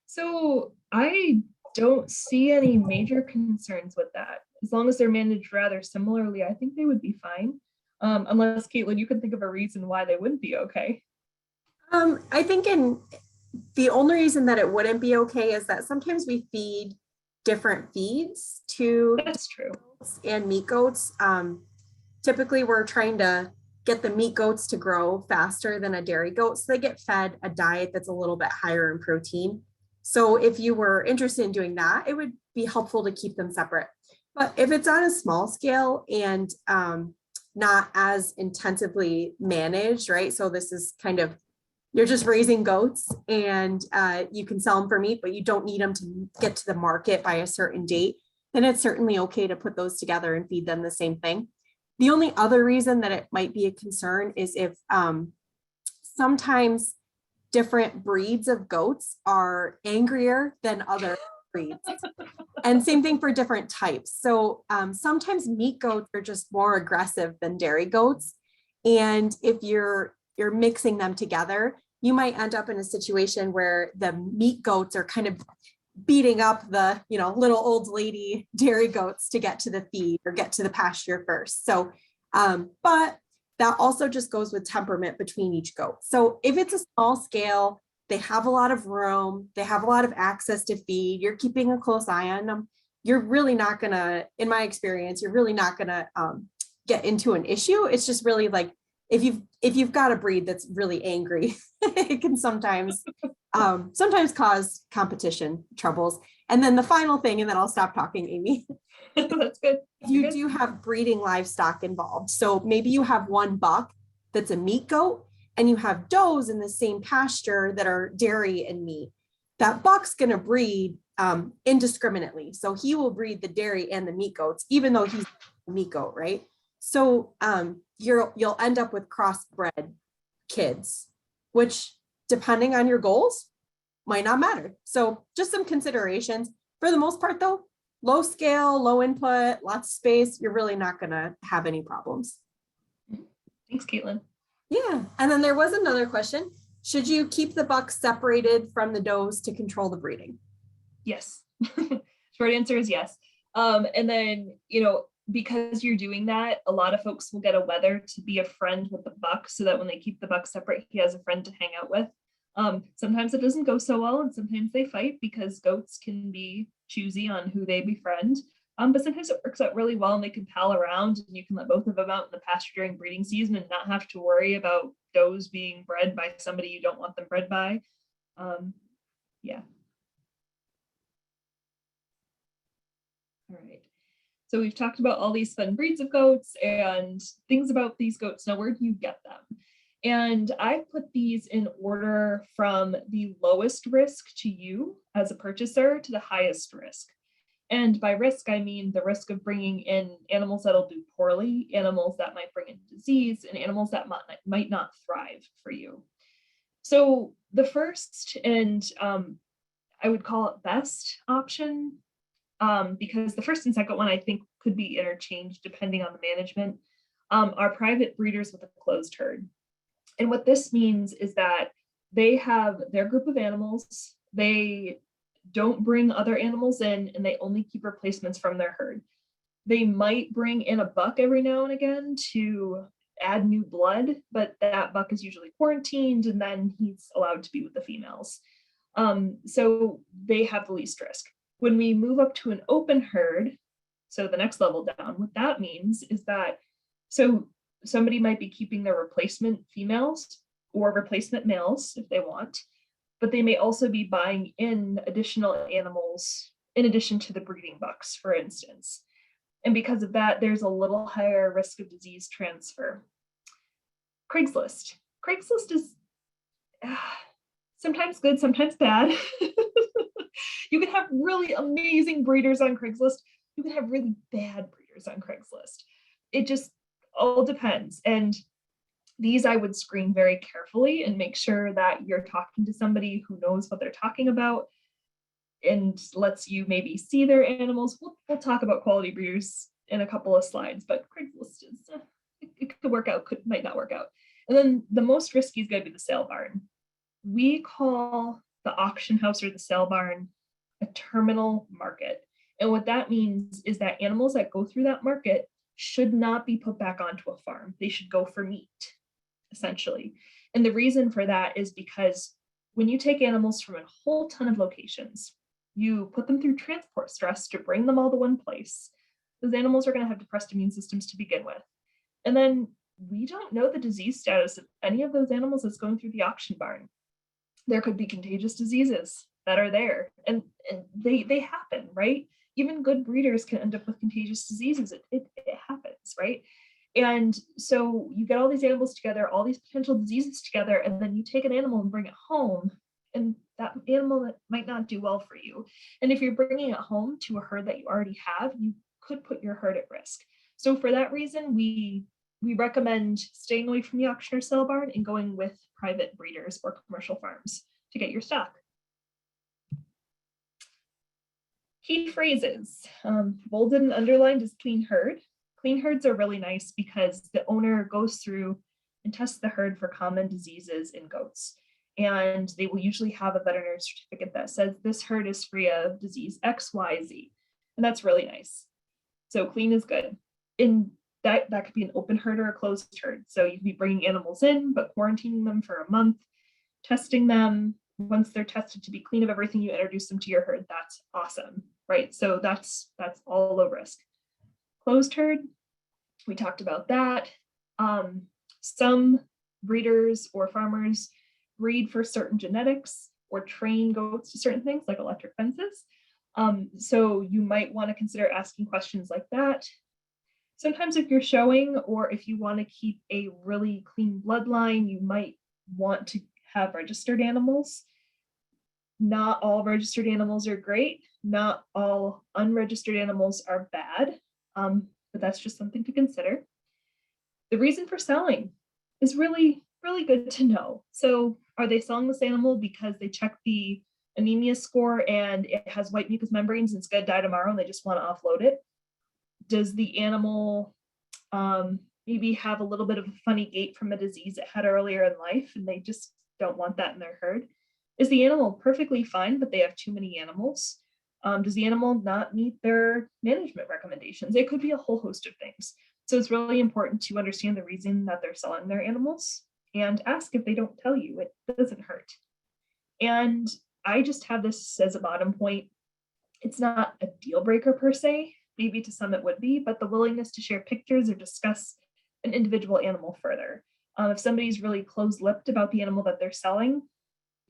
[SPEAKER 2] So I don't see any major concerns with that. As long as they're managed rather similarly, I think they would be fine. Unless, Caitlin, you can think of a reason why they wouldn't be okay.
[SPEAKER 1] I think the only reason that it wouldn't be okay is that sometimes we feed different feeds to
[SPEAKER 2] That's true.
[SPEAKER 1] goats and meat goats. Typically, we're trying to get the meat goats to grow faster than a dairy goat, so they get fed a diet that's a little bit higher in protein. So if you were interested in doing that, it would be helpful to keep them separate. But if it's on a small scale and not as intensively managed, right? So this is kind of, you're just raising goats and you can sell them for meat, but you don't need them to get to the market by a certain date, then it's certainly okay to put those together and feed them the same thing. The only other reason that it might be a concern is if sometimes different breeds of goats are angrier than other breeds. And same thing for different types. So sometimes meat goats are just more aggressive than dairy goats. And if you're mixing them together, you might end up in a situation where the meat goats are kind of beating up the, little old lady dairy goats to get to the feed or get to the pasture first. So, but that also just goes with temperament between each goat. So if it's a small scale, they have a lot of room, they have a lot of access to feed, you're keeping a close eye on them, you're really not gonna, in my experience, you're really not gonna get into an issue. It's just really like, if you've got a breed that's really angry, it can sometimes cause competition troubles. And then the final thing, and then I'll stop talking, Amy.
[SPEAKER 2] That's good.
[SPEAKER 1] You do have breeding livestock involved. So maybe you have one buck that's a meat goat and you have does in the same pasture that are dairy and meat. That buck's going to breed indiscriminately. So he will breed the dairy and the meat goats, even though he's a meat goat, right? So you'll end up with crossbred kids, which depending on your goals might not matter. So just some considerations. For the most part though, low scale, low input, lots of space, you're really not gonna have any problems.
[SPEAKER 2] Thanks, Caitlin.
[SPEAKER 1] Yeah, and then there was another question. Should you keep the bucks separated from the does to control the breeding?
[SPEAKER 2] Yes. Short answer is yes. And then, because you're doing that, a lot of folks will get a wether to be a friend with the buck so that when they keep the buck separate, he has a friend to hang out with. Sometimes it doesn't go so well, and sometimes they fight because goats can be choosy on who they befriend. But sometimes it works out really well and they can pal around and you can let both of them out in the pasture during breeding season and not have to worry about does being bred by somebody you don't want them bred by. Yeah. All right. So we've talked about all these fun breeds of goats and things about these goats. Now, where do you get them? And I put these in order from the lowest risk to you as a purchaser to the highest risk. And by risk, I mean the risk of bringing in animals that'll do poorly, animals that might bring in disease, and animals that might not thrive for you. So the first, and I would call it best option, because the first and second one I think could be interchanged depending on the management, are private breeders with a closed herd. And what this means is that they have their group of animals, they don't bring other animals in, and they only keep replacements from their herd. They might bring in a buck every now and again to add new blood, but that buck is usually quarantined and then he's allowed to be with the females. So they have the least risk. When we move up to an open herd, so the next level down, what that means is that, so somebody might be keeping their replacement females or replacement males if they want, but they may also be buying in additional animals in addition to the breeding bucks, for instance. And because of that, there's a little higher risk of disease transfer. Craigslist. Craigslist is sometimes good, sometimes bad. You can have really amazing breeders on Craigslist. You can have really bad breeders on Craigslist. It just all depends. And these I would screen very carefully and make sure that you're talking to somebody who knows what they're talking about and lets you maybe see their animals. We'll talk about quality breeders in a couple of slides, but Craigslist is, it could work out, might not work out. And then the most risky is going to be the sale barn. We call the auction house or the sale barn a terminal market. And what that means is that animals that go through that market should not be put back onto a farm. They should go for meat, essentially. And the reason for that is because when you take animals from a whole ton of locations, you put them through transport stress to bring them all to one place. Those animals are going to have depressed immune systems to begin with. And then we don't know the disease status of any of those animals that's going through the auction barn. There could be contagious diseases that are there, and they happen, right? Even good breeders can end up with contagious diseases. It happens, right? And so you get all these animals together, all these potential diseases together, and then you take an animal and bring it home, and that animal might not do well for you. And if you're bringing it home to a herd that you already have, you could put your herd at risk. So for that reason, we recommend staying away from the auction or sale barn and going with private breeders or commercial farms to get your stock. Key phrases, bolded and underlined is clean herd. Clean herds are really nice because the owner goes through and tests the herd for common diseases in goats. And they will usually have a veterinary certificate that says this herd is free of disease X, Y, Z. And that's really nice. So clean is good. And that could be an open herd or a closed herd. So you can be bringing animals in, but quarantining them for a month, testing them. Once they're tested to be clean of everything, you introduce them to your herd. That's awesome, right? So that's all low risk. Closed herd, we talked about that. Some breeders or farmers breed for certain genetics or train goats to certain things like electric fences. So you might want to consider asking questions like that. Sometimes if you're showing or if you want to keep a really clean bloodline, you might want to have registered animals. Not all registered animals are great. Not all unregistered animals are bad, but that's just something to consider. The reason for selling is really, really good to know. So are they selling this animal because they check the anemia score and it has white mucous membranes and it's going to die tomorrow and they just want to offload it? Does the animal maybe have a little bit of a funny gait from a disease it had earlier in life and they just don't want that in their herd? Is the animal perfectly fine, but they have too many animals? Does the animal not meet their management recommendations? It could be a whole host of things. So it's really important to understand the reason that they're selling their animals and ask if they don't tell you. It doesn't hurt. And I just have this as a bottom point. It's not a deal breaker per se. Maybe to some it would be, but the willingness to share pictures or discuss an individual animal further. If somebody's really closed-lipped about the animal that they're selling,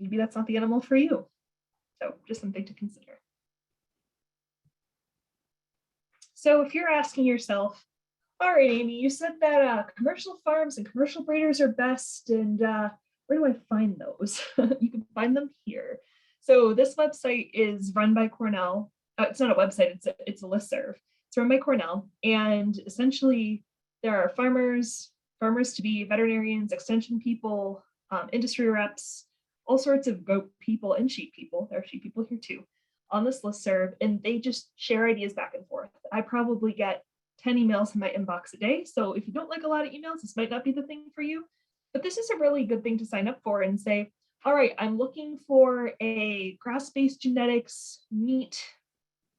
[SPEAKER 2] maybe that's not the animal for you. So just something to consider. So if you're asking yourself, all right, Amy, you said that commercial farms and commercial breeders are best, and where do I find those? You can find them here. So this website is run by Cornell. It's not a website, it's a listserv. It's run by Cornell, and essentially there are farmers to be veterinarians, extension people, industry reps, all sorts of goat people and sheep people. There are sheep people here too on this listserv, and they just share ideas back and forth. I probably get 10 emails in my inbox a day. So if you don't like a lot of emails, this might not be the thing for you, but this is a really good thing to sign up for and say, all right, I'm looking for a grass-based genetics meat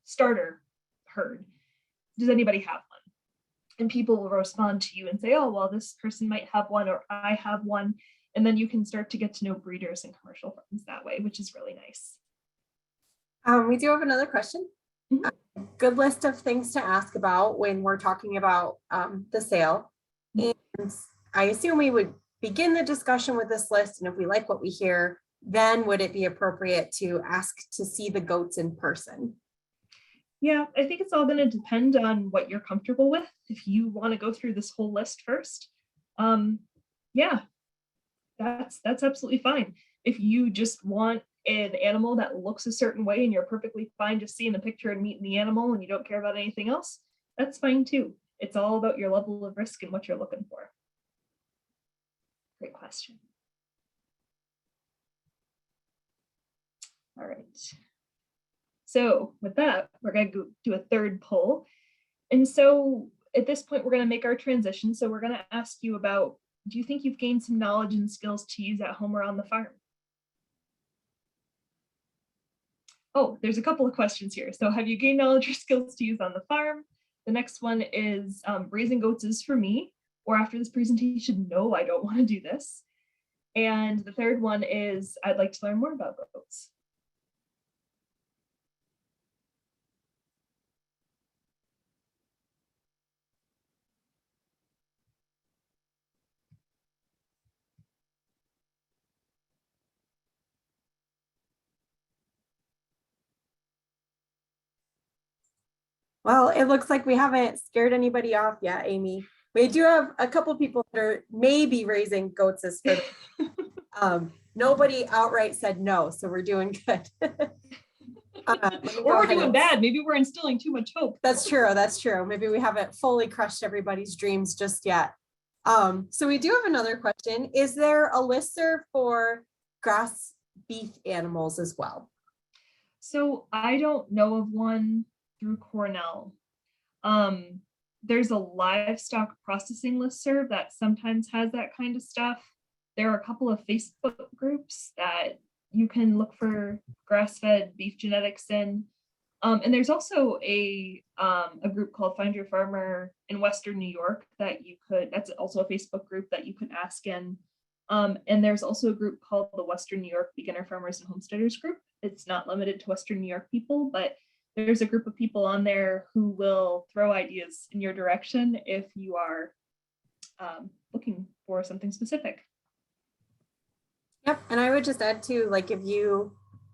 [SPEAKER 2] starter herd. Does anybody have one? And people will respond to you and say, oh, well, this person might have one, or I have one. And then you can start to get to know breeders and commercial farms that way, which is really nice.
[SPEAKER 1] We do have another question.
[SPEAKER 2] Mm-hmm.
[SPEAKER 1] Good list of things to ask about when we're talking about the sale.
[SPEAKER 2] Mm-hmm.
[SPEAKER 1] And I assume we would begin the discussion with this list. And if we like what we hear, then would it be appropriate to ask to see the goats in person?
[SPEAKER 2] Yeah, I think it's all going to depend on what you're comfortable with. If you want to go through this whole list first, yeah, that's absolutely fine. If you just want an animal that looks a certain way and you're perfectly fine just seeing the picture and meeting the animal and you don't care about anything else, that's fine too. It's all about your level of risk and what you're looking for. Great question. All right. So with that, we're going to go do a third poll. And so at this point, we're going to make our transition. So we're going to ask you about, do you think you've gained some knowledge and skills to use at home or on the farm? Oh, there's a couple of questions here. So have you gained knowledge or skills to use on the farm? The next one is raising goats is for me, or after this presentation, no, I don't want to do this. And the third one is I'd like to learn more about goats.
[SPEAKER 1] Well, it looks like we haven't scared anybody off yet, Amy. We do have a couple people that are maybe raising goats as for nobody outright said no, so we're doing good.
[SPEAKER 2] Or we're doing bad. Maybe we're instilling too much hope.
[SPEAKER 1] That's true. That's true. Maybe we haven't fully crushed everybody's dreams just yet. So we do have another question. Is there a listserv for grass beef animals as well?
[SPEAKER 2] So I don't know of one through Cornell. There's a livestock processing listserv that sometimes has that kind of stuff. There are a couple of Facebook groups that you can look for grass-fed beef genetics in. And there's also a group called Find Your Farmer in Western New York that you could, that's also a Facebook group that you could ask in. And there's also a group called the Western New York Beginner Farmers and Homesteaders Group. It's not limited to Western New York people, but there's a group of people on there who will throw ideas in your direction if you are looking for something specific.
[SPEAKER 1] Yep, and I would just add too, like if you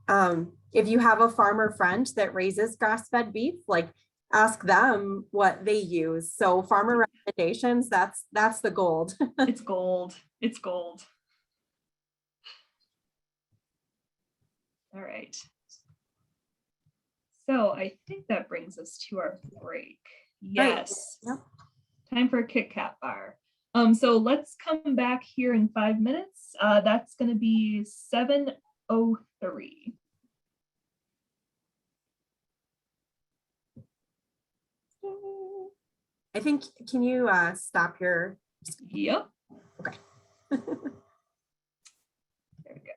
[SPEAKER 1] have a farmer friend that raises grass-fed beef, like ask them what they use. So farmer recommendations, that's the gold.
[SPEAKER 2] It's gold. It's gold. All right. So I think that brings us to our break. Yes.
[SPEAKER 1] Right. Yep.
[SPEAKER 2] Time for a Kit Kat bar. So let's come back here in 5 minutes. That's going to be 7:03.
[SPEAKER 1] I think, can you stop your?
[SPEAKER 2] Yep.
[SPEAKER 1] Okay.
[SPEAKER 2] There we go.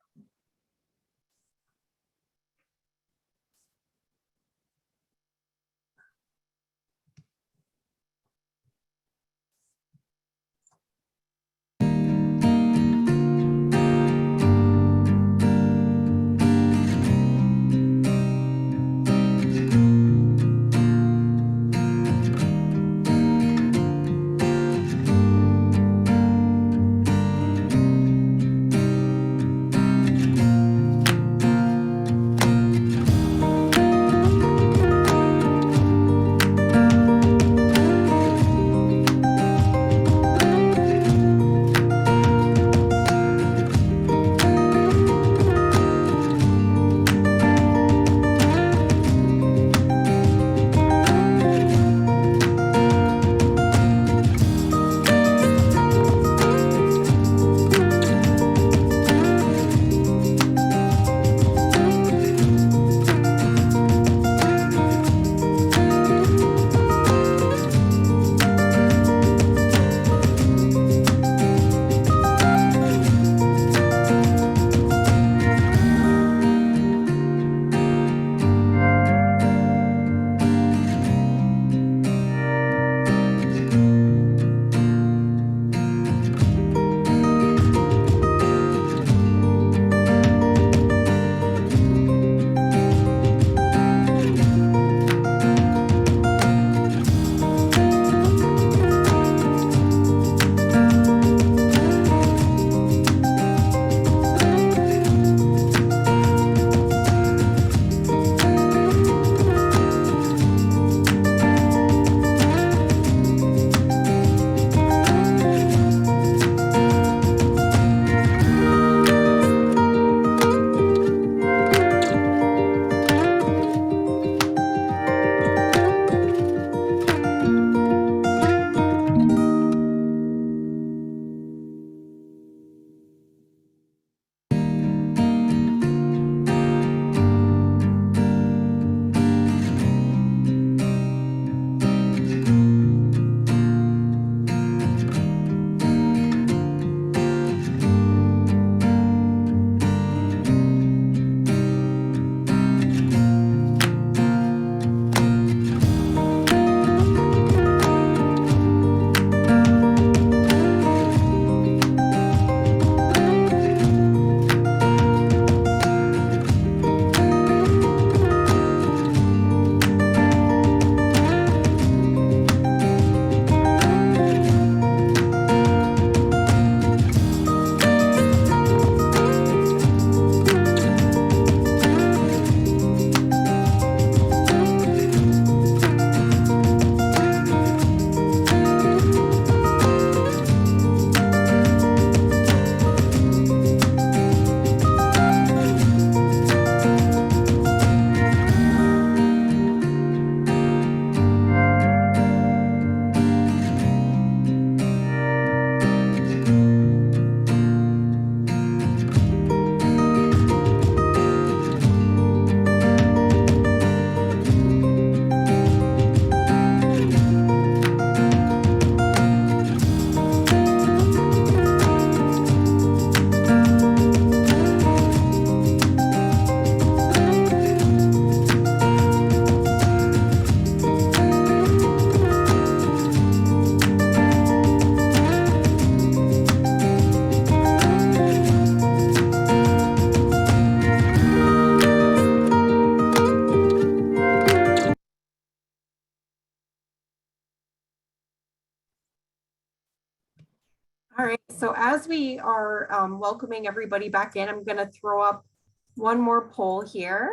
[SPEAKER 1] All right, so as we are welcoming everybody back in, I'm going to throw up one more poll here.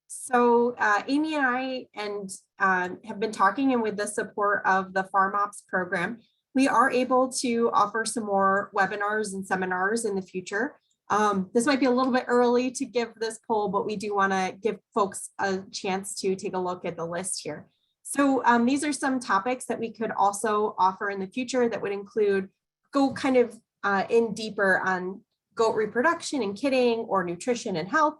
[SPEAKER 1] So Amy and I have been talking, and with the support of the FarmOps program, we are able to offer some more webinars and seminars in the future. This might be a little bit early to give this poll, but we do want to give folks a chance to take a look at the list here. So these are some topics that we could also offer in the future that would include go kind of in deeper on goat reproduction and kidding, or nutrition and health,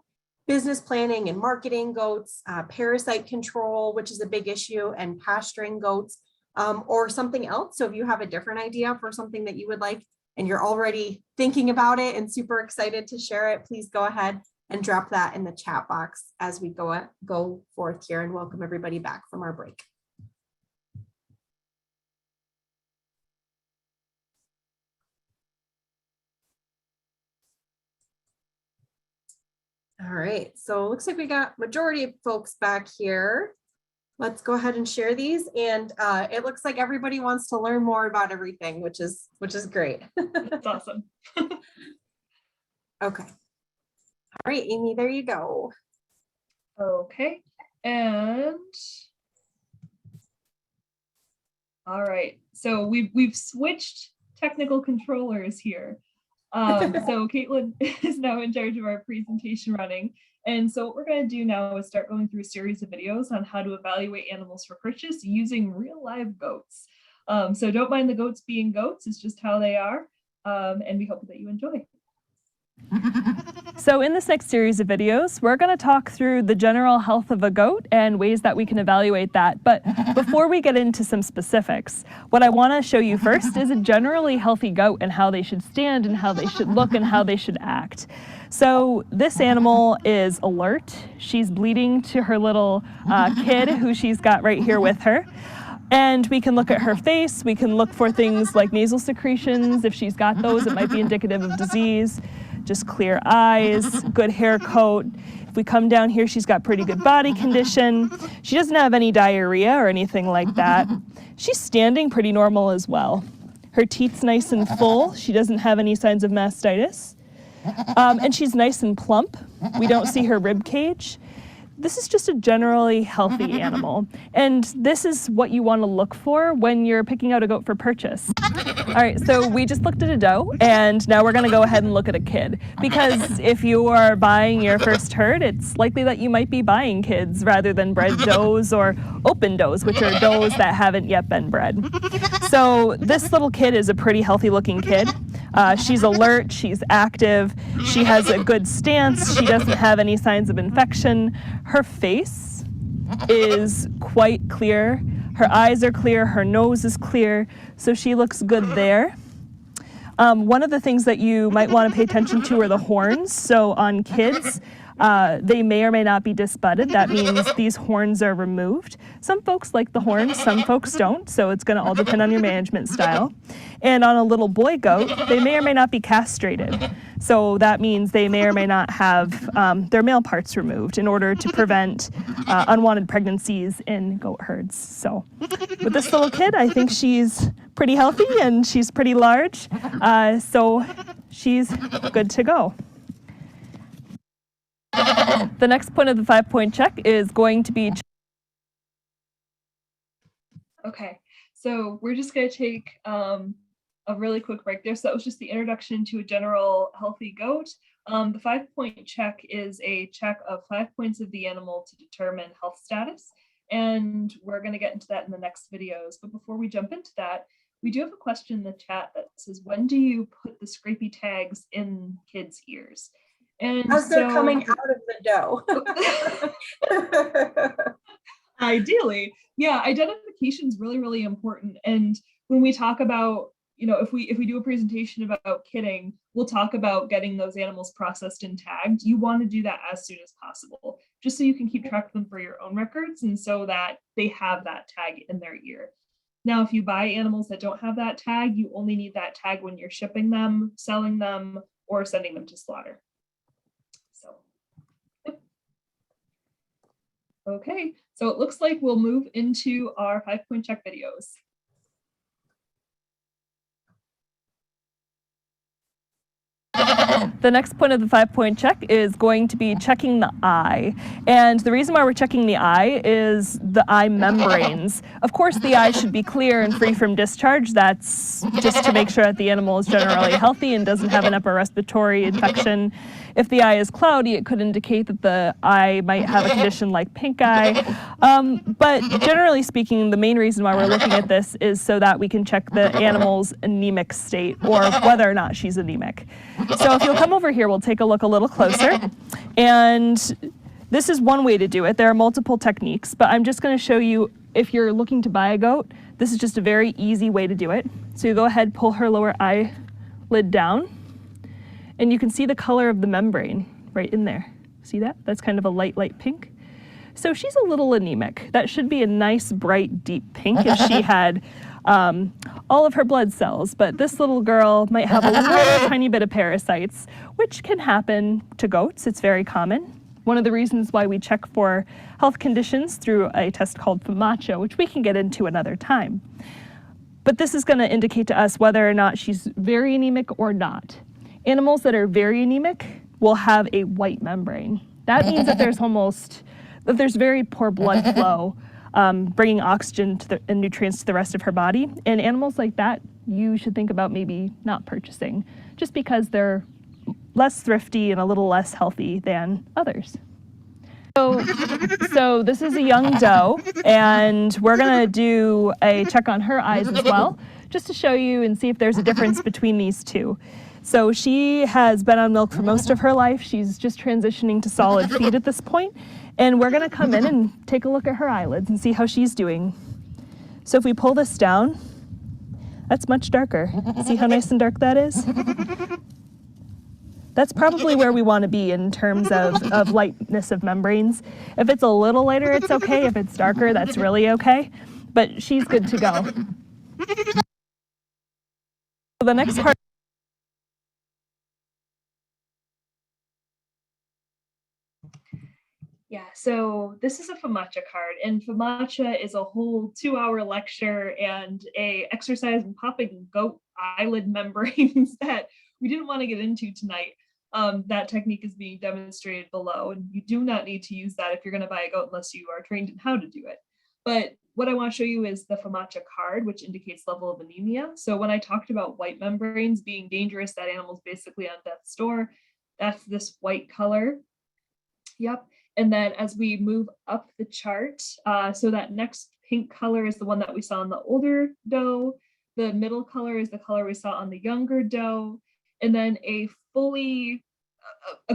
[SPEAKER 1] business planning and marketing goats, parasite control, which is a big issue, and pasturing goats, or something else. So if you have a different idea for something that you would like, and you're already thinking about it and super excited to share it, please go ahead and drop that in the chat box as we go forth here, and welcome everybody back from our break. All right, so it looks like we got majority of folks back here. Let's go ahead and share these. And it looks like everybody wants to learn more about everything, which is great.
[SPEAKER 2] That's awesome.
[SPEAKER 1] Okay. All right, Amy, there you go.
[SPEAKER 2] Okay, and all right, so we've switched technical controllers here. So Caitlin is now in charge of our presentation running. And so what we're going to do now is start going through a series of videos on how to evaluate animals for purchase using real live goats. So don't mind the goats being goats, it's just how they are. And we hope that you enjoy. So in this next series of videos, we're going to talk through the general health of a goat and ways that we can evaluate that. But before we get into some specifics, what I want to show you first is a generally healthy goat and how they should stand and how they should look and how they should act. So this animal is alert. She's bleeding to her little kid who she's got right here with her. And we can look at her face. We can look for things like nasal secretions. If she's got those, it might be indicative of disease. Just clear eyes, good hair coat. If we come down here, she's got pretty good body condition. She doesn't have any diarrhea or anything like that. She's standing pretty normal as well. Her teeth's nice and full. She doesn't have any signs of mastitis. And she's nice and plump. We don't see her rib cage. This is just a generally healthy animal. And this is what you want to look for when you're picking out a goat for purchase. All right, so we just looked at a doe, and now we're going to go ahead and look at a kid. Because if you are buying your first herd, it's likely that you might be buying kids rather than bred does or open does, which are does that haven't yet been bred. So this little kid is a pretty healthy looking kid. She's alert, she's active, she has a good stance, she doesn't have any signs of infection. Her face is quite clear. Her eyes are clear, her nose is clear, so she looks good there. One of the things that you might want to pay attention to are the horns. So on kids, they may or may not be disbudded. That means these horns are removed. Some folks like the horns, some folks don't, so it's going to all depend on your management style. And on a little boy goat, they may or may not be castrated. So that means they may or may not have their male parts removed in order to prevent unwanted pregnancies in goat herds. So with this little kid, I think she's pretty healthy and she's pretty large. So she's good to go. The next point of the 5-point check is going to be. Okay, so we're just going to take a really quick break there. So that was just the introduction to a general healthy goat. The 5-point check is a check of 5 points of the animal to determine health status. And we're going to get into that in the next videos. But before we jump into that, we do have a question in the chat that says, when do you put the scrapey tags in kids' ears? And
[SPEAKER 1] as they're coming out of the dough.
[SPEAKER 2] Ideally, yeah, identification is really, really important. And when we talk about, if we do a presentation about kidding, we'll talk about getting those animals processed and tagged. You want to do that as soon as possible, just so you can keep track of them for your own records and so that they have that tag in their ear. Now, if you buy animals that don't have that tag, you only need that tag when you're shipping them, selling them, or sending them to slaughter. So, yep. Okay, so it looks like we'll move into our 5-point check videos. The next point of the 5-point check is going to be checking the eye. And the reason why we're checking the eye is the eye membranes. Of course, the eye should be clear and free from discharge. That's just to make sure that the animal is generally healthy and doesn't have an upper respiratory infection. If the eye is cloudy, it could indicate that the eye might have a condition like pink eye. But generally speaking, the main reason why we're looking at this is so that we can check the animal's anemic state, or whether or not she's anemic. So if you'll come over here, we'll take a look a little closer. And this is one way to do it. There are multiple techniques, but I'm just going to show you, if you're looking to buy a goat, this is just a very easy way to do it. So you go ahead, pull her lower eyelid down, and you can see the color of the membrane right in there. See that? That's kind of a light pink. So she's a little anemic. That should be a nice, bright, deep pink if she had all of her blood cells. But this little girl might have a little tiny bit of parasites, which can happen to goats. It's very common. One of the reasons why we check for health conditions through a test called FarmOps, which we can get into another time. But this is going to indicate to us whether or not she's very anemic or not. Animals that are very anemic will have a white membrane. That means that there's very poor blood flow, bringing oxygen and nutrients to the rest of her body. And animals like that, you should think about maybe not purchasing, just because they're less thrifty and a little less healthy than others. So this is a young doe, and we're gonna do a check on her eyes as well, just to show you and see if there's a difference between these two. So she has been on milk for most of her life. She's just transitioning to solid feed at this point. And we're gonna come in and take a look at her eyelids and see how she's doing. So if we pull this down, that's much darker. See how nice and dark that is? That's probably where we want to be in terms of lightness of membranes. If it's a little lighter, it's okay. If it's darker, that's really okay. But she's good to go. So the next part. Yeah, so this is a FarmOps card, and FarmOps is a whole 2-hour lecture and a exercise in popping goat eyelid membranes that we didn't want to get into tonight. That technique is being demonstrated below, and you do not need to use that if you're going to buy a goat unless you are trained in how to do it. But what I want to show you is the FarmOps card, which indicates level of anemia. So when I talked about white membranes being dangerous, that animal's basically on death's door, that's this white color. Yep. And then as we move up the chart, so that next pink color is the one that we saw on the older doe. The middle color is the color we saw on the younger doe. And then a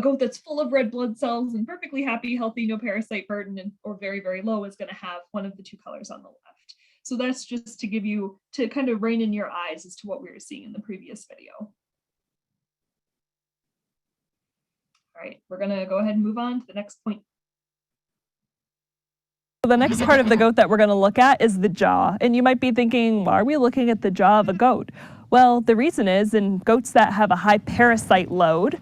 [SPEAKER 2] goat that's full of red blood cells and perfectly happy, healthy, no parasite burden, or very, very low is going to have one of the two colors on the left. So that's just to give you, to kind of rein in your eyes as to what we were seeing in the previous video. All right, we're going to go ahead and move on to the next point. The next part of the goat that we're going to look at is the jaw. And you might be thinking, why are we looking at the jaw of a goat? Well, the reason is in goats that have a high parasite load,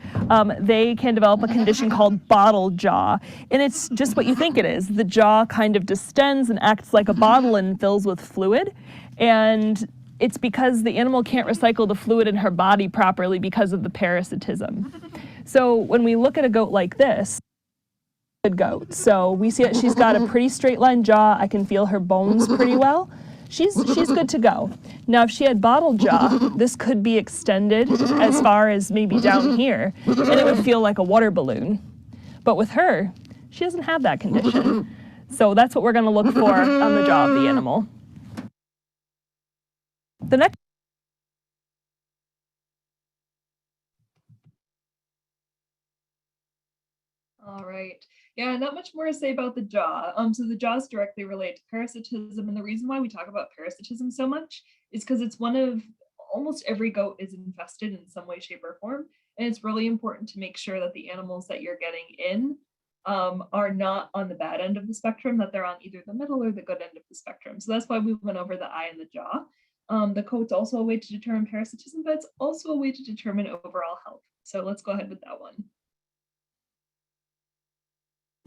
[SPEAKER 2] they can develop a condition called bottle jaw. And it's just what you think it is. The jaw kind of distends and acts like a bottle and fills with fluid. And it's because the animal can't recycle the fluid in her body properly because of the parasitism. So when we look at a goat like this, good goat. So we see that she's got a pretty straight line jaw. I can feel her bones pretty well. She's good to go. Now, if she had bottle jaw, this could be extended as far as maybe down here, and it would feel like a water balloon. But with her, she doesn't have that condition. So that's what we're going to look for on the jaw of the animal. The next. All right. Yeah, not much more to say about the jaw. So the jaw is directly related to parasitism, and the reason why we talk about parasitism so much is because it's one of almost every goat is infested in some way, shape, or form, and it's really important to make sure that the animals that you're getting in are not on the bad end of the spectrum, that they're on either the middle or the good end of the spectrum. So that's why we went over the eye and the jaw. The coat's also a way to determine parasitism, but it's also a way to determine overall health. So let's go ahead with that one.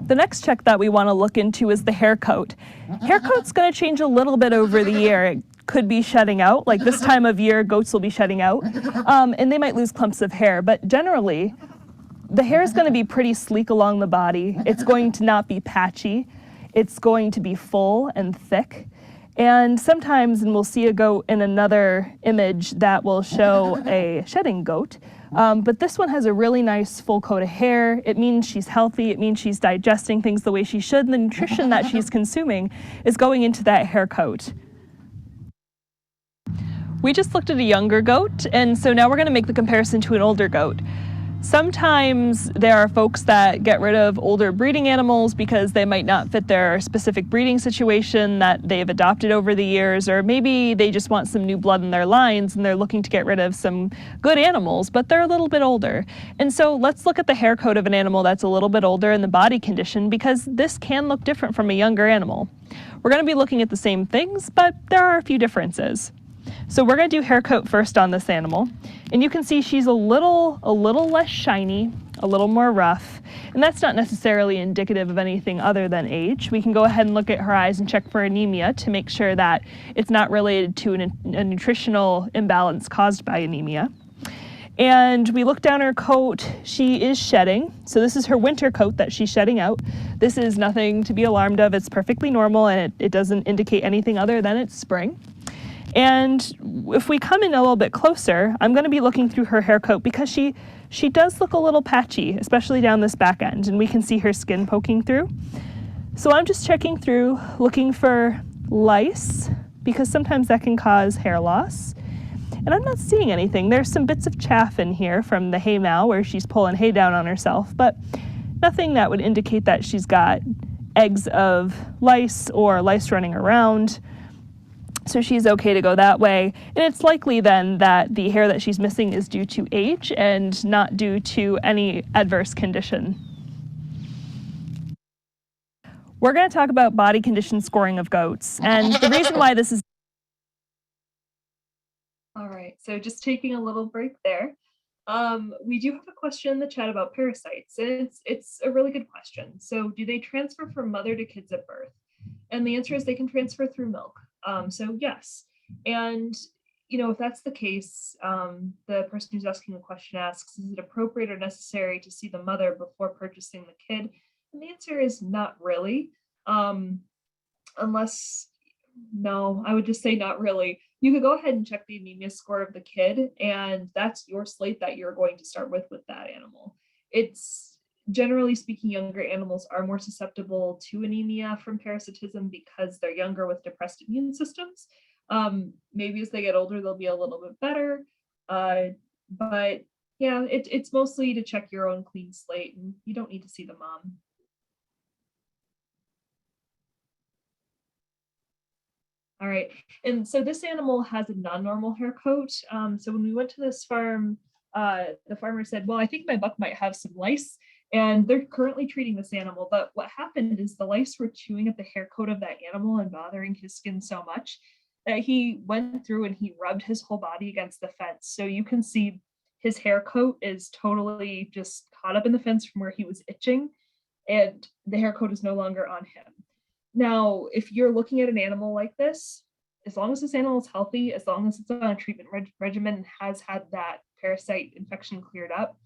[SPEAKER 2] The next check that we want to look into is the hair coat. Hair coat's going to change a little bit over the year. It
[SPEAKER 3] could be shedding out. Like this time of year, goats will be shedding out, and they might lose clumps of hair. But generally, the hair is going to be pretty sleek along the body. It's going to not be patchy. It's going to be full and thick. And sometimes, and we'll see a goat in another image that will show a shedding goat, but this one has a really nice full coat of hair. It means she's healthy. It means she's digesting things the way she should, and the nutrition that she's consuming is going into that hair coat. We just looked at a younger goat, and so now we're going to make the comparison to an older goat. Sometimes there are folks that get rid of older breeding animals because they might not fit their specific breeding situation that they've adopted over the years, or maybe they just want some new blood in their lines and they're looking to get rid of some good animals, but they're a little bit older. And so let's look at the hair coat of an animal that's a little bit older and the body condition, because this can look different from a younger animal. We're going to be looking at the same things, but there are a few differences. So we're going to do hair coat first on this animal, and you can see she's a little less shiny, a little more rough, and that's not necessarily indicative of anything other than age. We can go ahead and look at her eyes and check for anemia to make sure that it's not related to a nutritional imbalance caused by anemia. And we look down her coat, she is shedding. So this is her winter coat that she's shedding out. This is nothing to be alarmed of. It's perfectly normal, and it doesn't indicate anything other than it's spring. And if we come in a little bit closer, I'm going to be looking through her hair coat because she does look a little patchy, especially down this back end, and we can see her skin poking through. So I'm just checking through, looking for lice, because sometimes that can cause hair loss. And I'm not seeing anything. There's some bits of chaff in here from the hay mow where she's pulling hay down on herself, but nothing that would indicate that she's got eggs of lice or lice running around. So she's okay to go that way. And it's likely then that the hair that she's missing is due to age and not due to any adverse condition. We're going to talk about body condition scoring of goats. And the reason why this is...
[SPEAKER 2] All right, so just taking a little break there. We do have a question in the chat about parasites, and it's a really good question. So do they transfer from mother to kids at birth? And the answer is they can transfer through milk. So yes, and if that's the case, the person who's asking the question asks, is it appropriate or necessary to see the mother before purchasing the kid? And the answer is not really, unless, no, I would just say not really. You could go ahead and check the anemia score of the kid, and that's your slate that you're going to start with that animal. It's generally speaking, younger animals are more susceptible to anemia from parasitism because they're younger with depressed immune systems. Maybe as they get older, they'll be a little bit better. But yeah, it's mostly to check your own clean slate, and you don't need to see the mom. All right, and so this animal has a non-normal hair coat. So when we went to this farm, the farmer said, well, I think my buck might have some lice. And they're currently treating this animal, but what happened is the lice were chewing at the hair coat of that animal and bothering his skin so much that he went through and he rubbed his whole body against the fence. So you can see his hair coat is totally just caught up in the fence from where he was itching, and the hair coat is no longer on him. Now, if you're looking at an animal like this, as long as this animal is healthy, as long as it's on a treatment regimen and has had that parasite infection cleared up,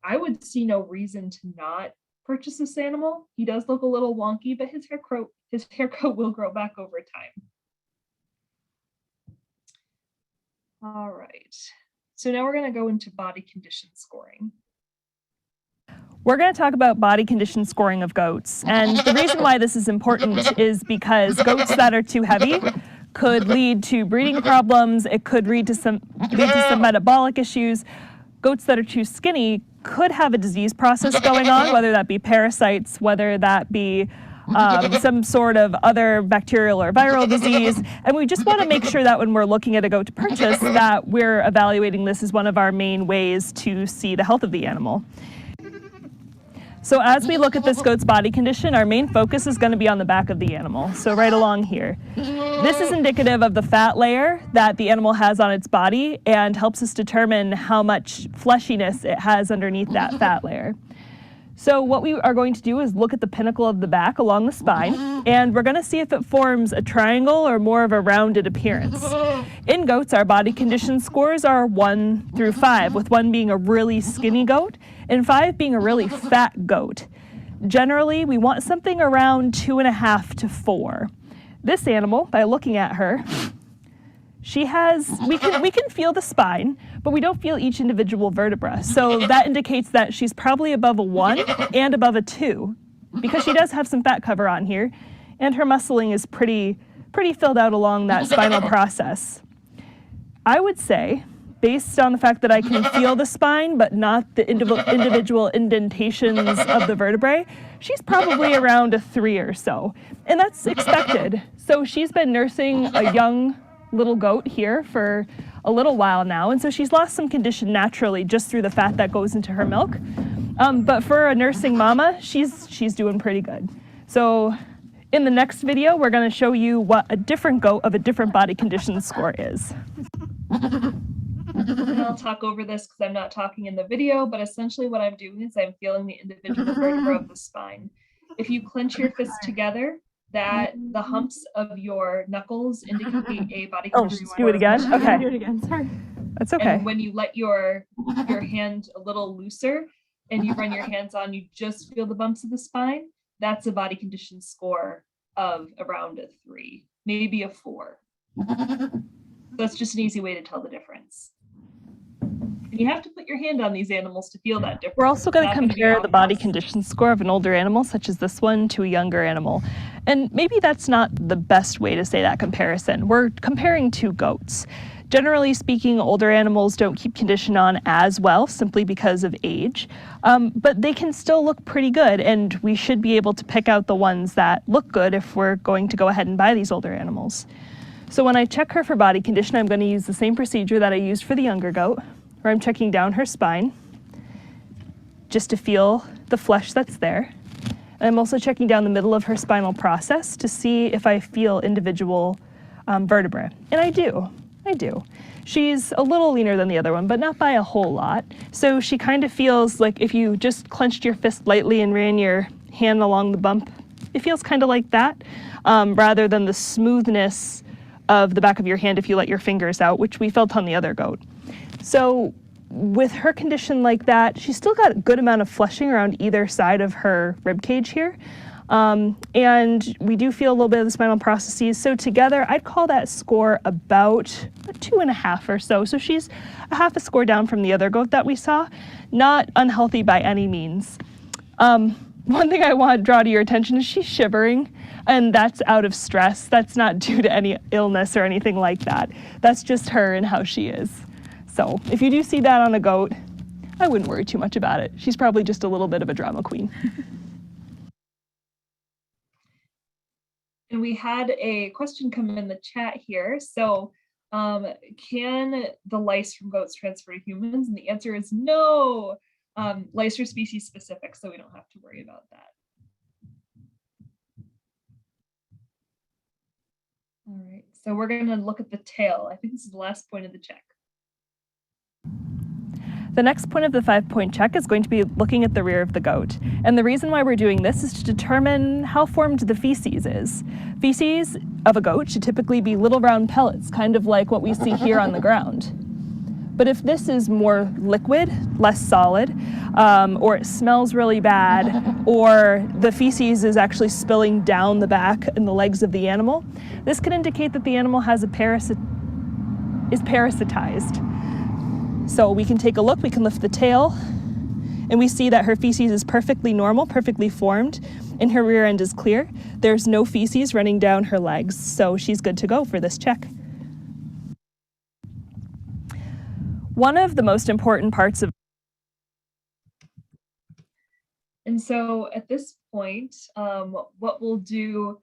[SPEAKER 2] I would see no reason to not purchase this animal. He does look a little wonky, but his hair coat will grow back over time. All right, so now we're going to go into body condition scoring.
[SPEAKER 3] We're going to talk about body condition scoring of goats. And the reason why this is important is because goats that are too heavy could lead to breeding problems. It could lead to some metabolic issues. Goats that are too skinny could have a disease process going on, whether that be parasites, whether that be some sort of other bacterial or viral disease. And we just want to make sure that when we're looking at a goat to purchase, that we're evaluating this as one of our main ways to see the health of the animal. So as we look at this goat's body condition, our main focus is going to be on the back of the animal. So right along here. This is indicative of the fat layer that the animal has on its body and helps us determine how much fleshiness it has underneath that fat layer. So what we are going to do is look at the pinnacle of the back along the spine, and we're going to see if it forms a triangle or more of a rounded appearance. In goats, our body condition scores are 1 through 5, with 1 being a really skinny goat and 5 being a really fat goat. Generally, we want something around 2.5 to 4. This animal, by looking at her, we can feel the spine, but we don't feel each individual vertebra. So that indicates that she's probably above a 1 and above a 2, because she does have some fat cover on here, and her muscling is pretty filled out along that spinal process. I would say, based on the fact that I can feel the spine, but not the individual indentations of the vertebrae, she's probably around a 3 or so, and that's expected. So she's been nursing a young little goat here for a little while now, and so she's lost some condition naturally just through the fat that goes into her milk. But for a nursing mama, she's doing pretty good. So in the next video, we're going to show you what a different goat of a different body condition score is.
[SPEAKER 2] And I'll talk over this because I'm not talking in the video, but essentially what I'm doing is I'm feeling the individual vertebra of the spine. If you clench your fists together, that the humps of your knuckles indicate a body condition score.
[SPEAKER 3] Do it again? Okay.
[SPEAKER 1] Do it again, sorry.
[SPEAKER 3] That's okay.
[SPEAKER 2] And when you let your hand a little looser and you run your hands on, you just feel the bumps of the spine, that's a body condition score of around a 3, maybe a 4. That's just an easy way to tell the difference. And you have to put your hand on these animals to feel that difference.
[SPEAKER 3] We're also going to compare the body condition score of an older animal, such as this one, to a younger animal. And maybe that's not the best way to say that comparison. We're comparing 2 goats. Generally speaking, older animals don't keep condition on as well, simply because of age, but they can still look pretty good, and we should be able to pick out the ones that look good if we're going to go ahead and buy these older animals. So when I check her for body condition, I'm going to use the same procedure that I used for the younger goat, where I'm checking down her spine just to feel the flesh that's there. And I'm also checking down the middle of her spinal process to see if I feel individual vertebrae. And I do. She's a little leaner than the other one, but not by a whole lot. So she kind of feels like if you just clenched your fist lightly and ran your hand along the bump, it feels kind of like that, rather than the smoothness of the back of your hand if you let your fingers out, which we felt on the other goat. So with her condition like that, she's still got a good amount of fleshing around either side of her rib cage here. And we do feel a little bit of the spinal processes. So together, I'd call that score about a 2.5 or so. So she's a half a score down from the other goat that we saw. Not unhealthy by any means. One thing I want to draw to your attention is she's shivering, and that's out of stress. That's not due to any illness or anything like that. That's just her and how she is. So if you do see that on a goat, I wouldn't worry too much about it. She's probably just a little bit of a drama queen.
[SPEAKER 2] And we had a question come in the chat here. So can the lice from goats transfer to humans? And the answer is no. Lice are species specific, so we don't have to worry about that. All right, so we're going to look at the tail. I think this is the last point of the check.
[SPEAKER 3] The next point of the 5-point check is going to be looking at the rear of the goat. And the reason why we're doing this is to determine how formed the feces is. Feces of a goat should typically be little round pellets, kind of like what we see here on the ground. But if this is more liquid, less solid, or it smells really bad, or the feces is actually spilling down the back and the legs of the animal, this could indicate that the animal has is parasitized. So we can take a look, we can lift the tail, and we see that her feces is perfectly normal, perfectly formed, and her rear end is clear. There's no feces running down her legs, so she's good to go for this check. One of the most important parts of...
[SPEAKER 2] And so at this point, what we'll do,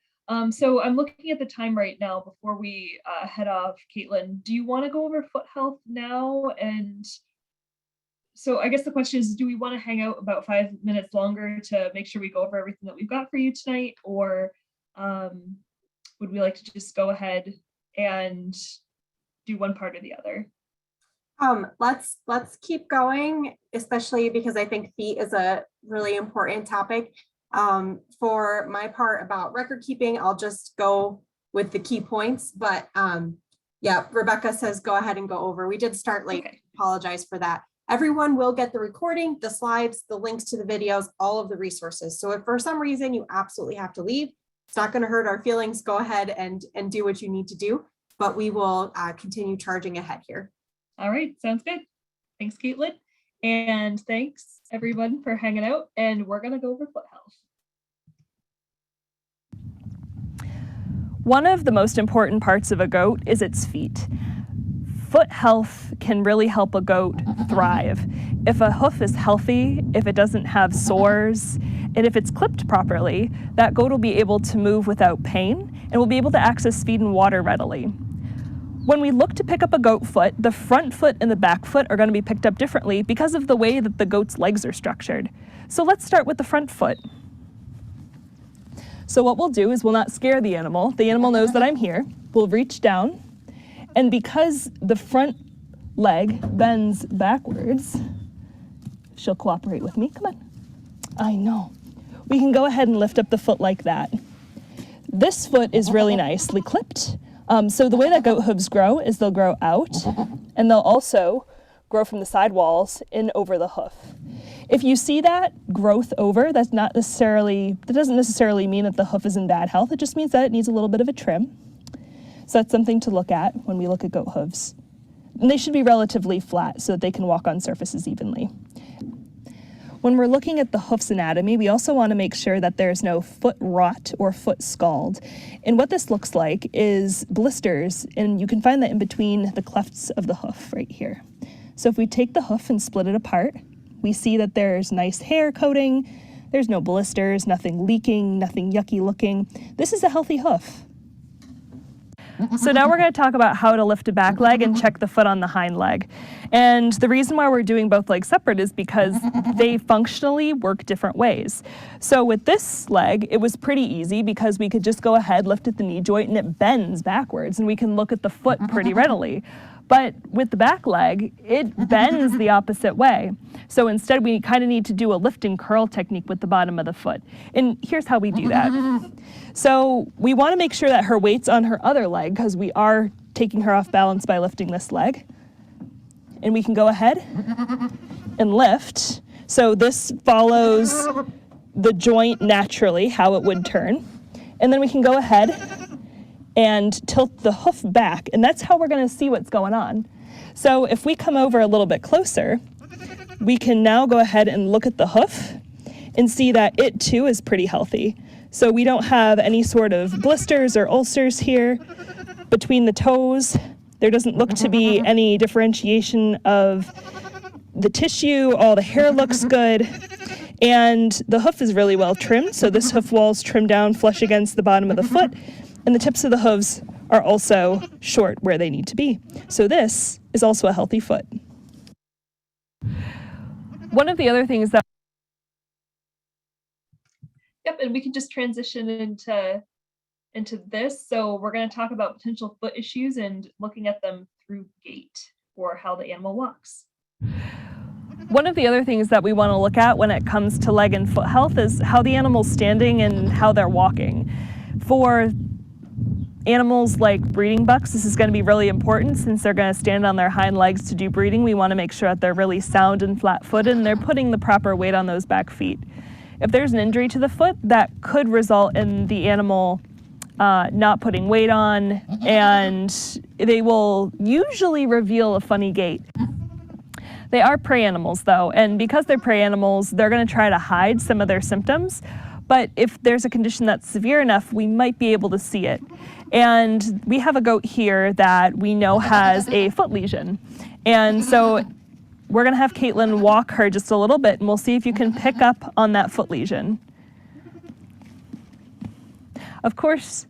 [SPEAKER 2] so I'm looking at the time right now before we head off. Caitlin, do you want to go over foot health now? And so I guess the question is, do we want to hang out about 5 minutes longer to make sure we go over everything that we've got for you tonight? Or would we like to just go ahead and do one part or the other?
[SPEAKER 1] Let's keep going, especially because I think feet is a really important topic. For my part about record keeping, I'll just go with the key points, but yeah, Rebecca says go ahead and go over. We did start late.
[SPEAKER 2] Okay.
[SPEAKER 1] Apologize for that. Everyone will get the recording, the slides, the links to the videos, all of the resources. So if for some reason you absolutely have to leave, it's not going to hurt our feelings. Go ahead and do what you need to do, but we will continue charging ahead here.
[SPEAKER 2] All right, sounds good. Thanks, Caitlin. And thanks everyone for hanging out. And we're gonna go over foot health.
[SPEAKER 3] One of the most important parts of a goat is its feet. Foot health can really help a goat thrive. If a hoof is healthy, if it doesn't have sores, and if it's clipped properly, that goat will be able to move without pain and will be able to access feed and water readily. When we look to pick up a goat foot, the front foot and the back foot are going to be picked up differently because of the way that the goat's legs are structured. So let's start with the front foot. So what we'll do is we'll not scare the animal. The animal knows that I'm here. We'll reach down, and because the front leg bends backwards, she'll cooperate with me. Come on. I know. We can go ahead and lift up the foot like that. This foot is really nicely clipped. So the way that goat hooves grow is they'll grow out, and they'll also grow from the side walls in over the hoof. If you see that growth over, that doesn't necessarily mean that the hoof is in bad health. It just means that it needs a little bit of a trim. So that's something to look at when we look at goat hooves. And they should be relatively flat so that they can walk on surfaces evenly. When we're looking at the hoof's anatomy, we also want to make sure that there's no foot rot or foot scald. And what this looks like is blisters, and you can find that in between the clefts of the hoof right here. So if we take the hoof and split it apart, we see that there's nice hair coating, there's no blisters, nothing leaking, nothing yucky looking. This is a healthy hoof. So now we're going to talk about how to lift a back leg and check the foot on the hind leg. And the reason why we're doing both legs separate is because they functionally work different ways. So with this leg, it was pretty easy because we could just go ahead, lift at the knee joint, and it bends backwards, and we can look at the foot pretty readily. But with the back leg, it bends the opposite way. So instead, we kind of need to do a lift and curl technique with the bottom of the foot. And here's how we do that. So we want to make sure that her weight's on her other leg because we are taking her off balance by lifting this leg. And we can go ahead and lift. So this follows the joint naturally, how it would turn. And then we can go ahead and tilt the hoof back, and that's how we're going to see what's going on. So if we come over a little bit closer, we can now go ahead and look at the hoof and see that it too is pretty healthy. So we don't have any sort of blisters or ulcers here between the toes. There doesn't look to be any differentiation of the tissue. All the hair looks good. And the hoof is really well trimmed. So this hoof wall's trimmed down flush against the bottom of the foot. And the tips of the hooves are also short where they need to be. So this is also a healthy foot. One of the other things that...
[SPEAKER 2] Yep, and we can just transition into this. So we're going to talk about potential foot issues and looking at them through gait or how the animal walks.
[SPEAKER 3] One of the other things that we want to look at when it comes to leg and foot health is how the animal's standing and how they're walking. For animals like breeding bucks, this is going to be really important since they're going to stand on their hind legs to do breeding. We want to make sure that they're really sound and flat-footed and they're putting the proper weight on those back feet. If there's an injury to the foot, that could result in the animal not putting weight on, and they will usually reveal a funny gait. They are prey animals though, and because they're prey animals, they're going to try to hide some of their symptoms. But if there's a condition that's severe enough, we might be able to see it. And we have a goat here that we know has a foot lesion. And so we're going to have Caitlin walk her just a little bit, and we'll see if you can pick up on that foot lesion. Of course,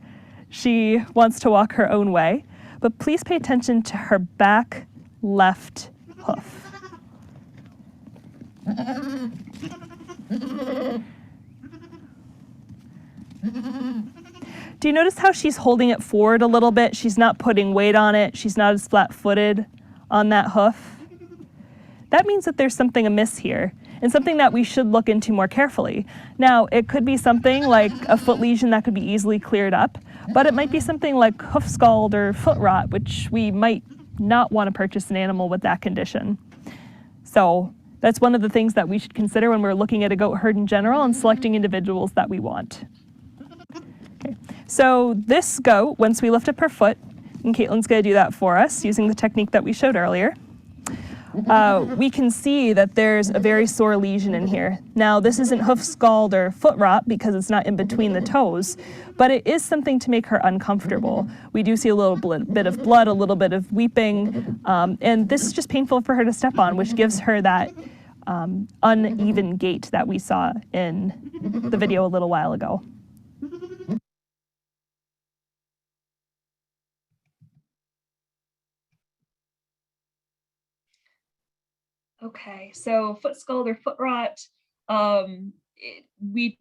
[SPEAKER 3] she wants to walk her own way, but please pay attention to her back left hoof. Do you notice how she's holding it forward a little bit? She's not putting weight on it. She's not as flat-footed on that hoof. That means that there's something amiss here. and something that we should look into more carefully. Now, it could be something like a foot lesion that could be easily cleared up, but it might be something like hoof scald or foot rot, which we might not want to purchase an animal with that condition. So that's one of the things that we should consider when we're looking at a goat herd in general and selecting individuals that we want. Okay. So this goat, once we lift up her foot, and Caitlin's going to do that for us using the technique that we showed earlier, we can see that there's a very sore lesion in here. Now, this isn't hoof scald or foot rot because it's not in between the toes, but it is something to make her uncomfortable. We do see a little bit of blood, a little bit of weeping, and this is just painful for her to step on, which gives her that uneven gait that we saw in the video a little while ago.
[SPEAKER 2] Okay, so foot scald or foot rot, we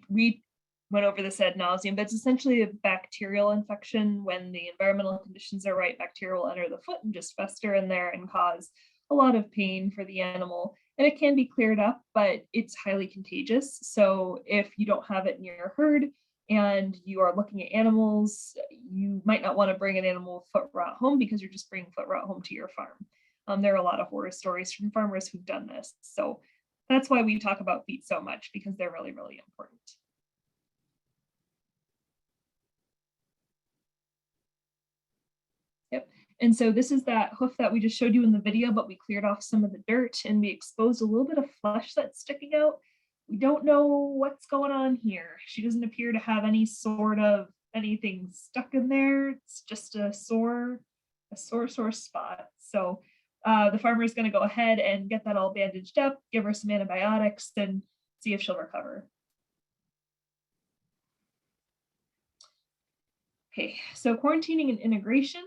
[SPEAKER 2] went over this ad nauseum, but it's essentially a bacterial infection. When the environmental conditions are right, bacteria will enter the foot and just fester in there and cause a lot of pain for the animal. And it can be cleared up, but it's highly contagious. So if you don't have it in your herd and you are looking at animals, you might not want to bring an animal with foot rot home because you're just bringing foot rot home to your farm. There are a lot of horror stories from farmers who've done this. So that's why we talk about feet so much, because they're really, really important. Yep. And so this is that hoof that we just showed you in the video, but we cleared off some of the dirt and we exposed a little bit of flesh that's sticking out. We don't know what's going on here. She doesn't appear to have any sort of anything stuck in there. It's just a sore spot. So the farmer is going to go ahead and get that all bandaged up, give her some antibiotics, and see if she'll recover. Okay, so quarantining and integration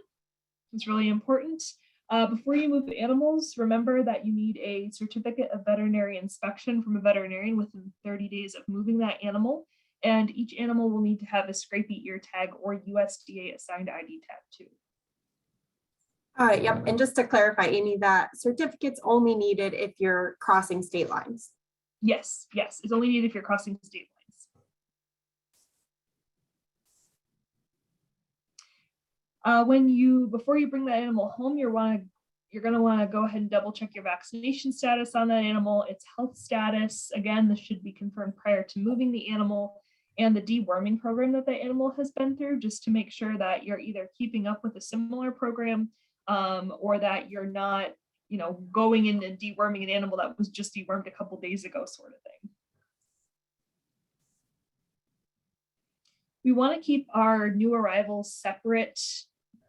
[SPEAKER 2] is really important. Before you move animals, remember that you need a certificate of veterinary inspection from a veterinarian within 30 days of moving that animal. And each animal will need to have a scrapie ear tag or USDA assigned ID tag too.
[SPEAKER 1] All right, yep. And just to clarify, Amy, that certificate's only needed if you're crossing state lines.
[SPEAKER 2] Yes, it's only needed if you're crossing state lines. Before you bring that animal home, you're going to want to go ahead and double check your vaccination status on that animal, its health status. Again, this should be confirmed prior to moving the animal, and the deworming program that the animal has been through, just to make sure that you're either keeping up with a similar program or that you're not, going in and deworming an animal that was just dewormed a couple days ago, sort of thing. We want to keep our new arrivals separate,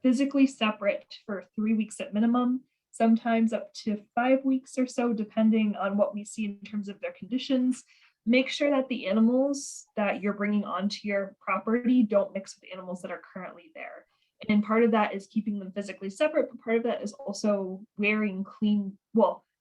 [SPEAKER 2] physically separate, for 3 weeks at minimum, sometimes up to 5 weeks or so, depending on what we see in terms of their conditions. Make sure that the animals that you're bringing onto your property don't mix with animals that are currently there. And part of that is keeping them physically separate, but part of that is also wearing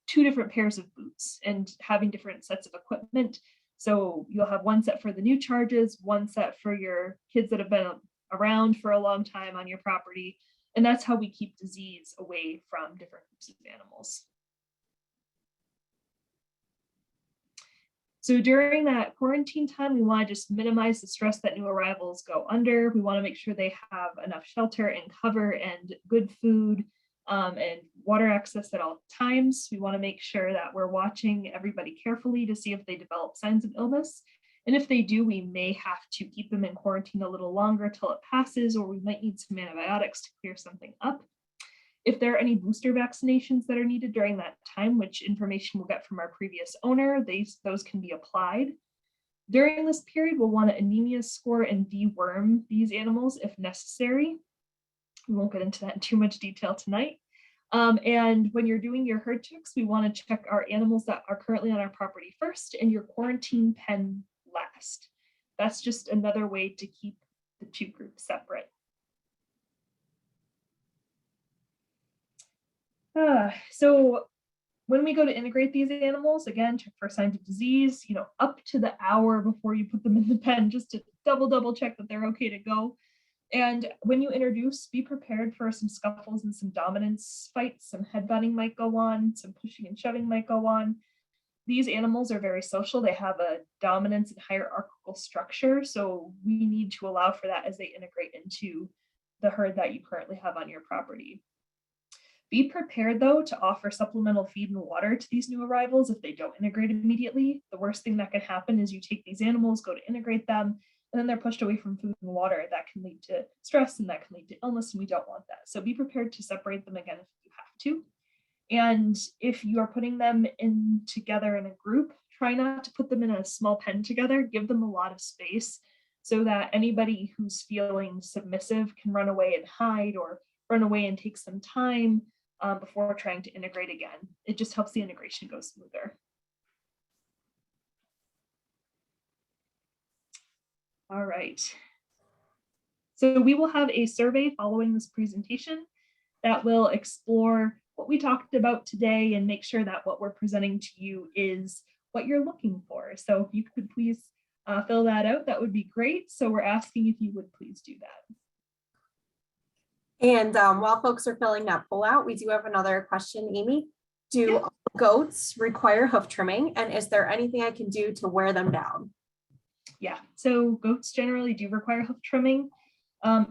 [SPEAKER 2] two different pairs of boots and having different sets of equipment. So you'll have one set for the new charges, one set for your kids that have been around for a long time on your property. And that's how we keep disease away from different groups of animals. So during that quarantine time, we want to just minimize the stress that new arrivals go under. We want to make sure they have enough shelter and cover and good food and water access at all times. We want to make sure that we're watching everybody carefully to see if they develop signs of illness. And if they do, we may have to keep them in quarantine a little longer till it passes, or we might need some antibiotics to clear something up. If there are any booster vaccinations that are needed during that time, which information we'll get from our previous owner, those can be applied. During this period, we'll want to anemia score and deworm these animals if necessary. We won't get into that in too much detail tonight. And when you're doing your herd checks, we want to check our animals that are currently on our property first and your quarantine pen last. That's just another way to keep the two groups separate. So when we go to integrate these animals, again, check for signs of disease, up to the hour before you put them in the pen, just to double check that they're okay to go. And when you introduce, be prepared for some scuffles and some dominance fights. Some headbutting might go on, some pushing and shoving might go on. these animals are very social. They have a dominance and hierarchical structure. So we need to allow for that as they integrate into the herd that you currently have on your property. Be prepared though to offer supplemental feed and water to these new arrivals if they don't integrate immediately. The worst thing that can happen is you take these animals, go to integrate them, and then they're pushed away from food and water. That can lead to stress and that can lead to illness, and we don't want that. So be prepared to separate them again if you have to. And if you are putting them in together in a group, try not to put them in a small pen together. Give them a lot of space so that anybody who's feeling submissive can run away and hide or run away and take some time before trying to integrate again. It just helps the integration go smoother. All right. So we will have a survey following this presentation that will explore what we talked about today and make sure that what we're presenting to you is what you're looking for. So if you could please fill that out, that would be great. So we're asking if you would please do that.
[SPEAKER 1] And while folks are filling that poll out, we do have another question, Amy. Do all goats require hoof trimming? And is there anything I can do to wear them down?
[SPEAKER 2] Yeah, so goats generally do require hoof trimming.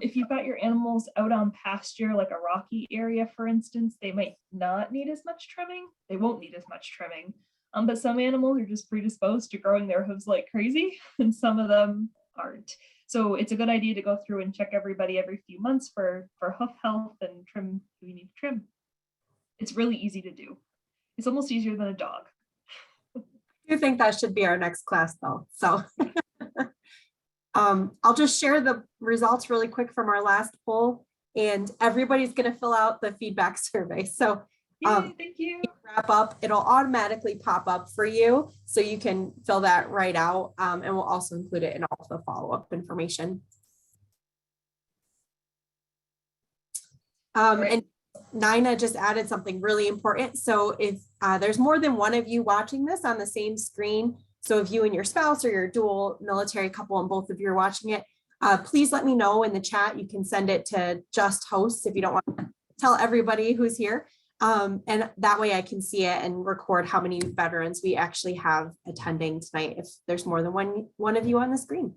[SPEAKER 2] If you've got your animals out on pasture, like a rocky area, for instance, they might not need as much trimming. They won't need as much trimming. But some animals are just predisposed to growing their hooves like crazy, and some of them aren't. So it's a good idea to go through and check everybody every few months for hoof health and trim who you need to trim. It's really easy to do. It's almost easier than a dog.
[SPEAKER 1] I think that should be our next class though. So I'll just share the results really quick from our last poll, and everybody's going to fill out the feedback survey. So
[SPEAKER 2] Yay, thank you.
[SPEAKER 1] Wrap up, it'll automatically pop up for you, so you can fill that right out, and we'll also include it in all the follow-up information. And Nina just added something really important. So if there's more than one of you watching this on the same screen, so if you and your spouse or your dual military couple and both of you are watching it, please let me know in the chat. You can send it to just hosts if you don't want to tell everybody who's here. And that way I can see it and record how many veterans we actually have attending tonight if there's more than one of you on the screen.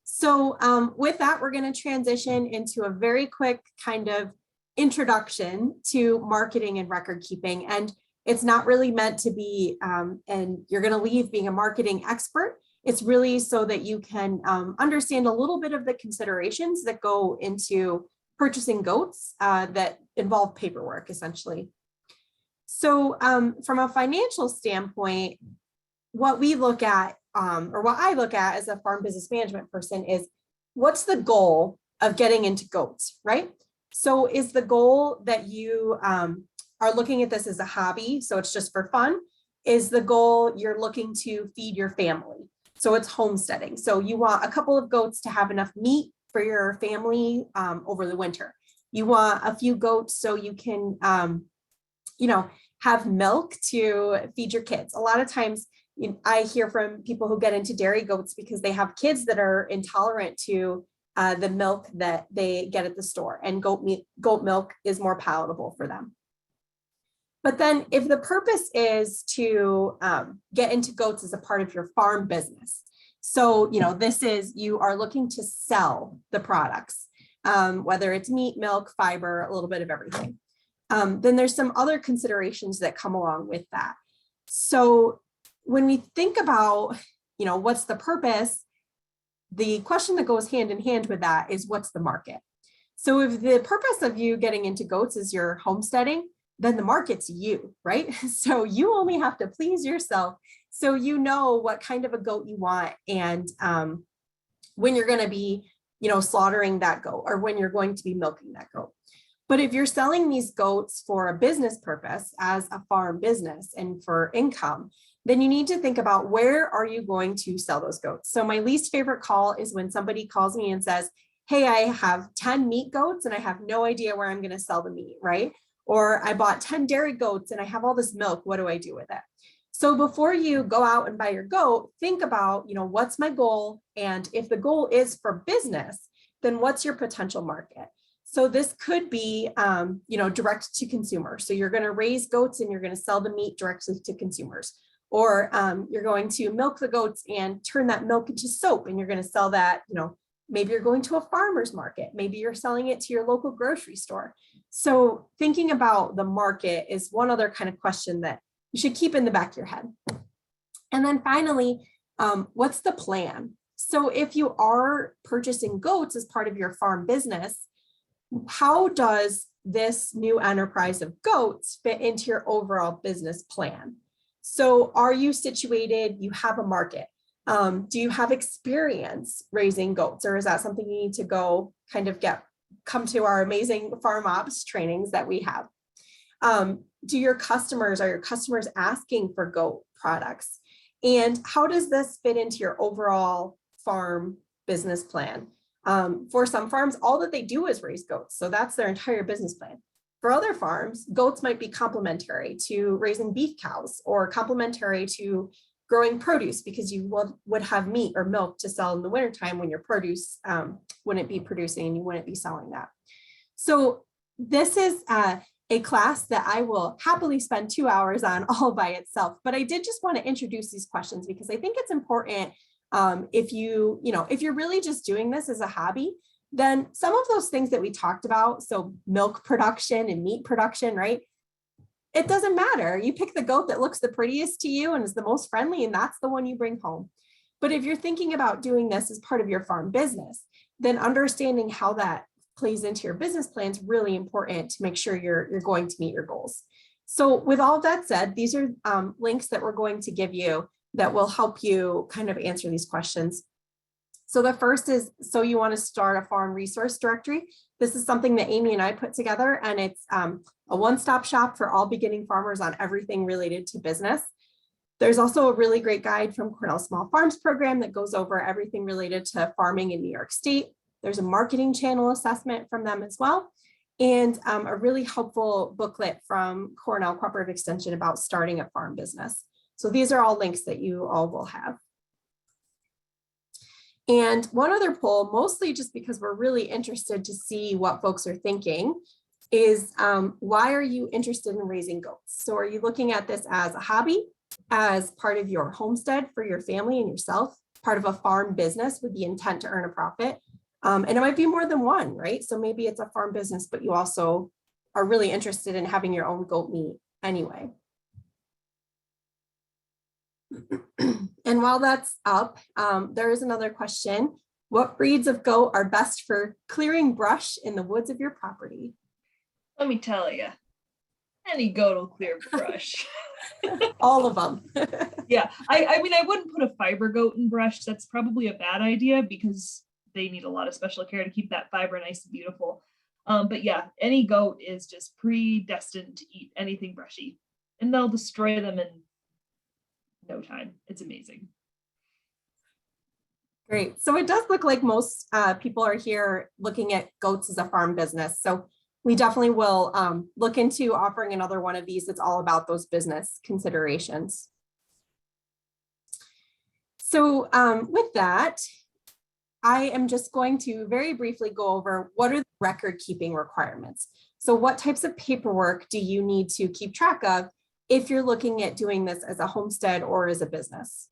[SPEAKER 1] So with that, we're going to transition into a very quick kind of introduction to marketing and record keeping. And it's not really meant to be, and you're going to leave being a marketing expert. It's really so that you can understand a little bit of the considerations that go into purchasing goats that involve paperwork, essentially. So from a financial standpoint, what we look at, or what I look at as a farm business management person, is what's the goal of getting into goats, right? So is the goal that you are looking at this as a hobby, so it's just for fun? Is the goal you're looking to feed your family? So it's homesteading. So you want a couple of goats to have enough meat for your family over the winter. You want a few goats so you can, have milk to feed your kids. A lot of times I hear from people who get into dairy goats because they have kids that are intolerant to the milk that they get at the store, and goat milk is more palatable for them. But then if the purpose is to get into goats as a part of your farm business, so, this is, you are looking to sell the products, whether it's meat, milk, fiber, a little bit of everything. Then there's some other considerations that come along with that. So when we think about, what's the purpose, the question that goes hand in hand with that is, what's the market? So if the purpose of you getting into goats is your homesteading, then the market's you, right? So you only have to please yourself. So you know what kind of a goat you want, and when you're going to be, slaughtering that goat, or when you're going to be milking that goat. But if you're selling these goats for a business purpose as a farm business and for income, then you need to think about, where are you going to sell those goats? So my least favorite call is when somebody calls me and says, hey, I have 10 meat goats and I have no idea where I'm going to sell the meat, right? Or I bought 10 dairy goats and I have all this milk. What do I do with it? So before you go out and buy your goat, think about, what's my goal? And if the goal is for business, then what's your potential market? So this could be, direct to consumer. So you're going to raise goats and you're going to sell the meat directly to consumers. Or you're going to milk the goats and turn that milk into soap and you're going to sell that, maybe you're going to a farmer's market. Maybe you're selling it to your local grocery store. So thinking about the market is one other kind of question that you should keep in the back of your head. And then finally, what's the plan? So if you are purchasing goats as part of your farm business, how does this new enterprise of goats fit into your overall business plan? So are you situated, you have a market? Do you have experience raising goats, or is that something you need to go kind of come to our amazing FarmOps trainings that we have? Are your customers asking for goat products? And how does this fit into your overall farm business plan? For some farms, all that they do is raise goats. So that's their entire business plan. For other farms, goats might be complementary to raising beef cows or complementary to growing produce, because you would have meat or milk to sell in the wintertime when your produce wouldn't be producing and you wouldn't be selling that. So this is a class that I will happily spend 2 hours on all by itself, but I did just want to introduce these questions because I think it's important. If you're really just doing this as a hobby, then some of those things that we talked about, so milk production and meat production, right? It doesn't matter. You pick the goat that looks the prettiest to you and is the most friendly, and that's the one you bring home. But if you're thinking about doing this as part of your farm business, then understanding how that plays into your business plan is really important to make sure you're going to meet your goals. So with all of that said, these are links that we're going to give you that will help you kind of answer these questions. So the first is, so you want to start a farm resource directory. This is something that Amy and I put together, and it's a one-stop shop for all beginning farmers on everything related to business. There's also a really great guide from Cornell Small Farms program that goes over everything related to farming in New York State. There's a marketing channel assessment from them as well, and a really helpful booklet from Cornell Cooperative Extension about starting a farm business. So these are all links that you all will have. And one other poll, mostly just because we're really interested to see what folks are thinking, is why are you interested in raising goats? So are you looking at this as a hobby, as part of your homestead for your family and yourself, part of a farm business with the intent to earn a profit? And it might be more than one, right? So maybe it's a farm business, but you also are really interested in having your own goat meat anyway. And while that's up, there is another question. What breeds of goat are best for clearing brush in the woods of your property?
[SPEAKER 2] Let me tell you, any goat will clear brush.
[SPEAKER 1] All of them.
[SPEAKER 2] Yeah, I mean, I wouldn't put a fiber goat in brush. That's probably a bad idea because they need a lot of special care to keep that fiber nice and beautiful. But yeah, any goat is just predestined to eat anything brushy, and they'll destroy them in no time. It's amazing.
[SPEAKER 1] Great. So it does look like most people are here looking at goats as a farm business. So we definitely will look into offering another one of these that's all about those business considerations. So with that, I am just going to very briefly go over what are the record keeping requirements. So what types of paperwork do you need to keep track of if you're looking at doing this as a homestead or as a business?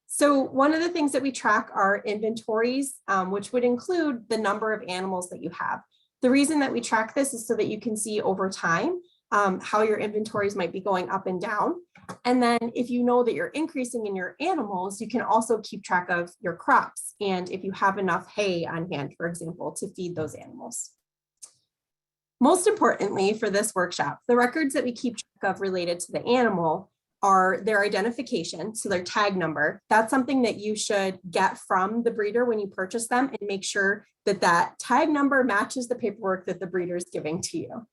[SPEAKER 1] So one of the things that we track are inventories, which would include the number of animals that you have. The reason that we track this is so that you can see over time how your inventories might be going up and down. And then if you know that you're increasing in your animals, you can also keep track of your crops and if you have enough hay on hand, for example, to feed those animals. Most importantly for this workshop, the records that we keep track of related to the animal are their identification, so their tag number. That's something that you should get from the breeder when you purchase them and make sure that that tag number matches the paperwork that the breeder is giving to you.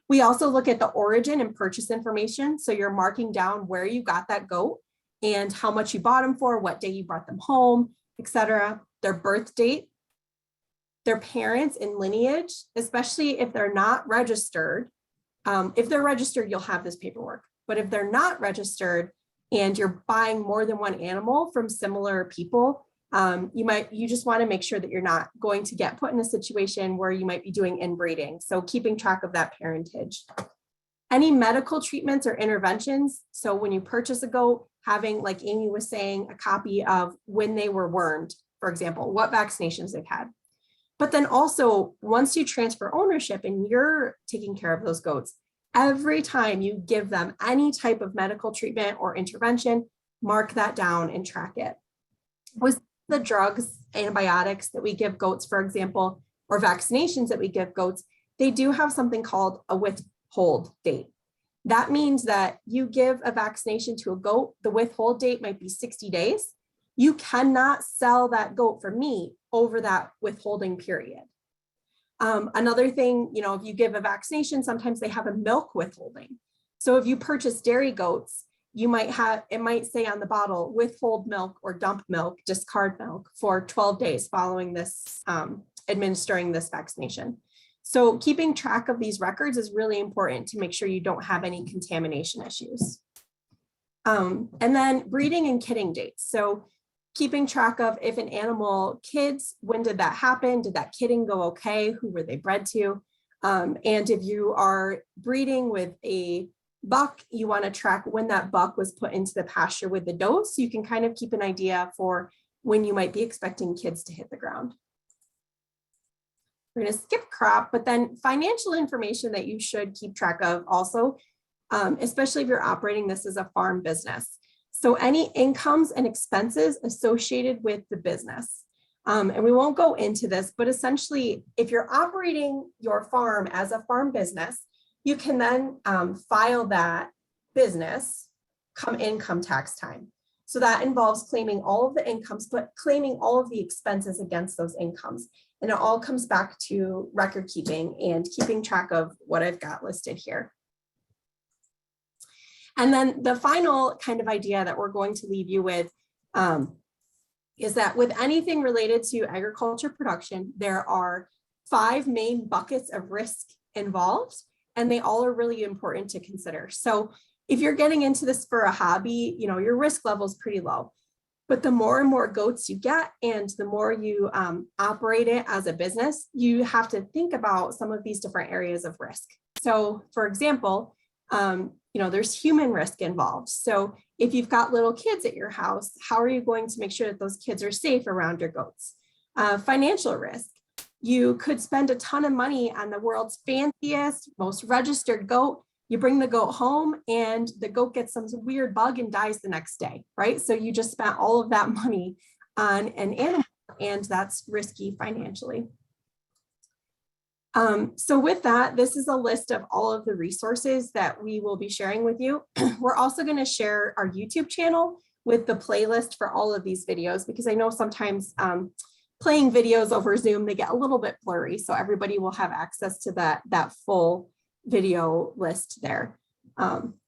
[SPEAKER 1] We also look at the origin and purchase information. So you're marking down where you got that goat and how much you bought them for, what day you brought them home, etc. Their birth date, their parents and lineage, especially if they're not registered. If they're registered, you'll have this paperwork. But if they're not registered and you're buying more than one animal from similar people, You just want to make sure that you're not going to get put in a situation where you might be doing inbreeding. So keeping track of that parentage. Any medical treatments or interventions. So when you purchase a goat, having, like Amy was saying, a copy of when they were wormed, for example, what vaccinations they've had. But then also, once you transfer ownership and you're taking care of those goats, every time you give them any type of medical treatment or intervention, mark that down and track it. With the drugs, antibiotics that we give goats, for example, or vaccinations that we give goats, they do have something called a withhold date. That means that you give a vaccination to a goat, the withhold date might be 60 days. You cannot sell that goat for meat over that withholding period. Another thing, if you give a vaccination, sometimes they have a milk withholding. So if you purchase dairy goats, it might say on the bottle, withhold milk or dump milk, discard milk for 12 days following this, administering this vaccination. So keeping track of these records is really important to make sure you don't have any contamination issues. And then breeding and kidding dates. So keeping track of if an animal kids, when did that happen? Did that kidding go okay? Who were they bred to? And if you are breeding with a buck, you want to track when that buck was put into the pasture with the doe, so you can kind of keep an idea for when you might be expecting kids to hit the ground. We're going to skip crop, but then financial information that you should keep track of also, especially if you're operating this as a farm business. So any incomes and expenses associated with the business. And we won't go into this, but essentially, if you're operating your farm as a farm business, you can then file that business come income tax time. So that involves claiming all of the incomes, but claiming all of the expenses against those incomes. And it all comes back to record keeping and keeping track of what I've got listed here. And then the final kind of idea that we're going to leave you with is that with anything related to agriculture production, there are 5 main buckets of risk involved, and they all are really important to consider. So if you're getting into this for a hobby, your risk level is pretty low. But the more and more goats you get and the more you operate it as a business, you have to think about some of these different areas of risk. So for example, there's human risk involved. So if you've got little kids at your house, how are you going to make sure that those kids are safe around your goats? Financial risk. You could spend a ton of money on the world's fanciest, most registered goat. You bring the goat home and the goat gets some weird bug and dies the next day, right? So you just spent all of that money on an animal, and that's risky financially. So with that, this is a list of all of the resources that we will be sharing with you. We're also going to share our YouTube channel with the playlist for all of these videos, because I know sometimes playing videos over Zoom, they get a little bit blurry. So everybody will have access to that full video list there.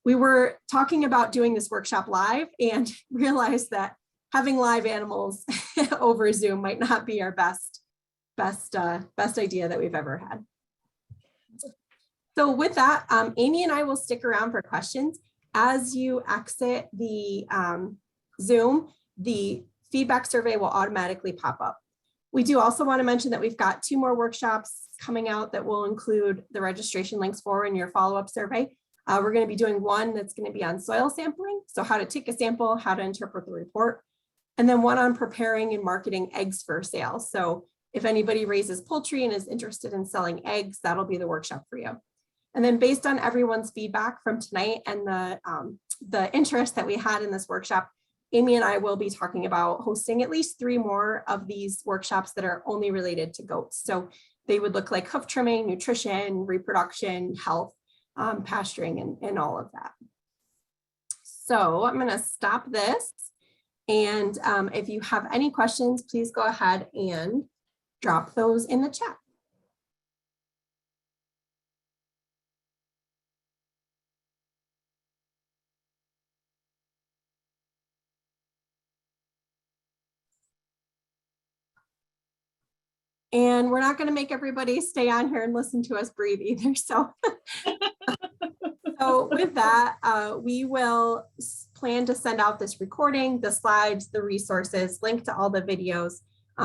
[SPEAKER 1] We were talking about doing this workshop live and realized that having live animals over Zoom might not be our best idea that we've ever had. So with that, Amy and I will stick around for questions. As you exit the Zoom, the feedback survey will automatically pop up. We do also want to mention that we've got 2 more workshops coming out that will include the registration links for in your follow-up survey. We're going to be doing one that's going to be on soil sampling, so how to take a sample, how to interpret the report, and then one on preparing and marketing eggs for sale. So if anybody raises poultry and is interested in selling eggs, that'll be the workshop for you. And then based on everyone's feedback from tonight and the interest that we had in this workshop, Amy and I will be talking about hosting at least 3 more of these workshops that are only related to goats. So they would look like hoof trimming, nutrition, reproduction, health, pasturing, and all of that. So I'm going to stop this. And if you have any questions, please go ahead and drop those in the chat. And we're not going to make everybody stay on here and listen to us breathe either. So, so with that, we will plan to send out this recording, the slides, the resources, link to all the videos.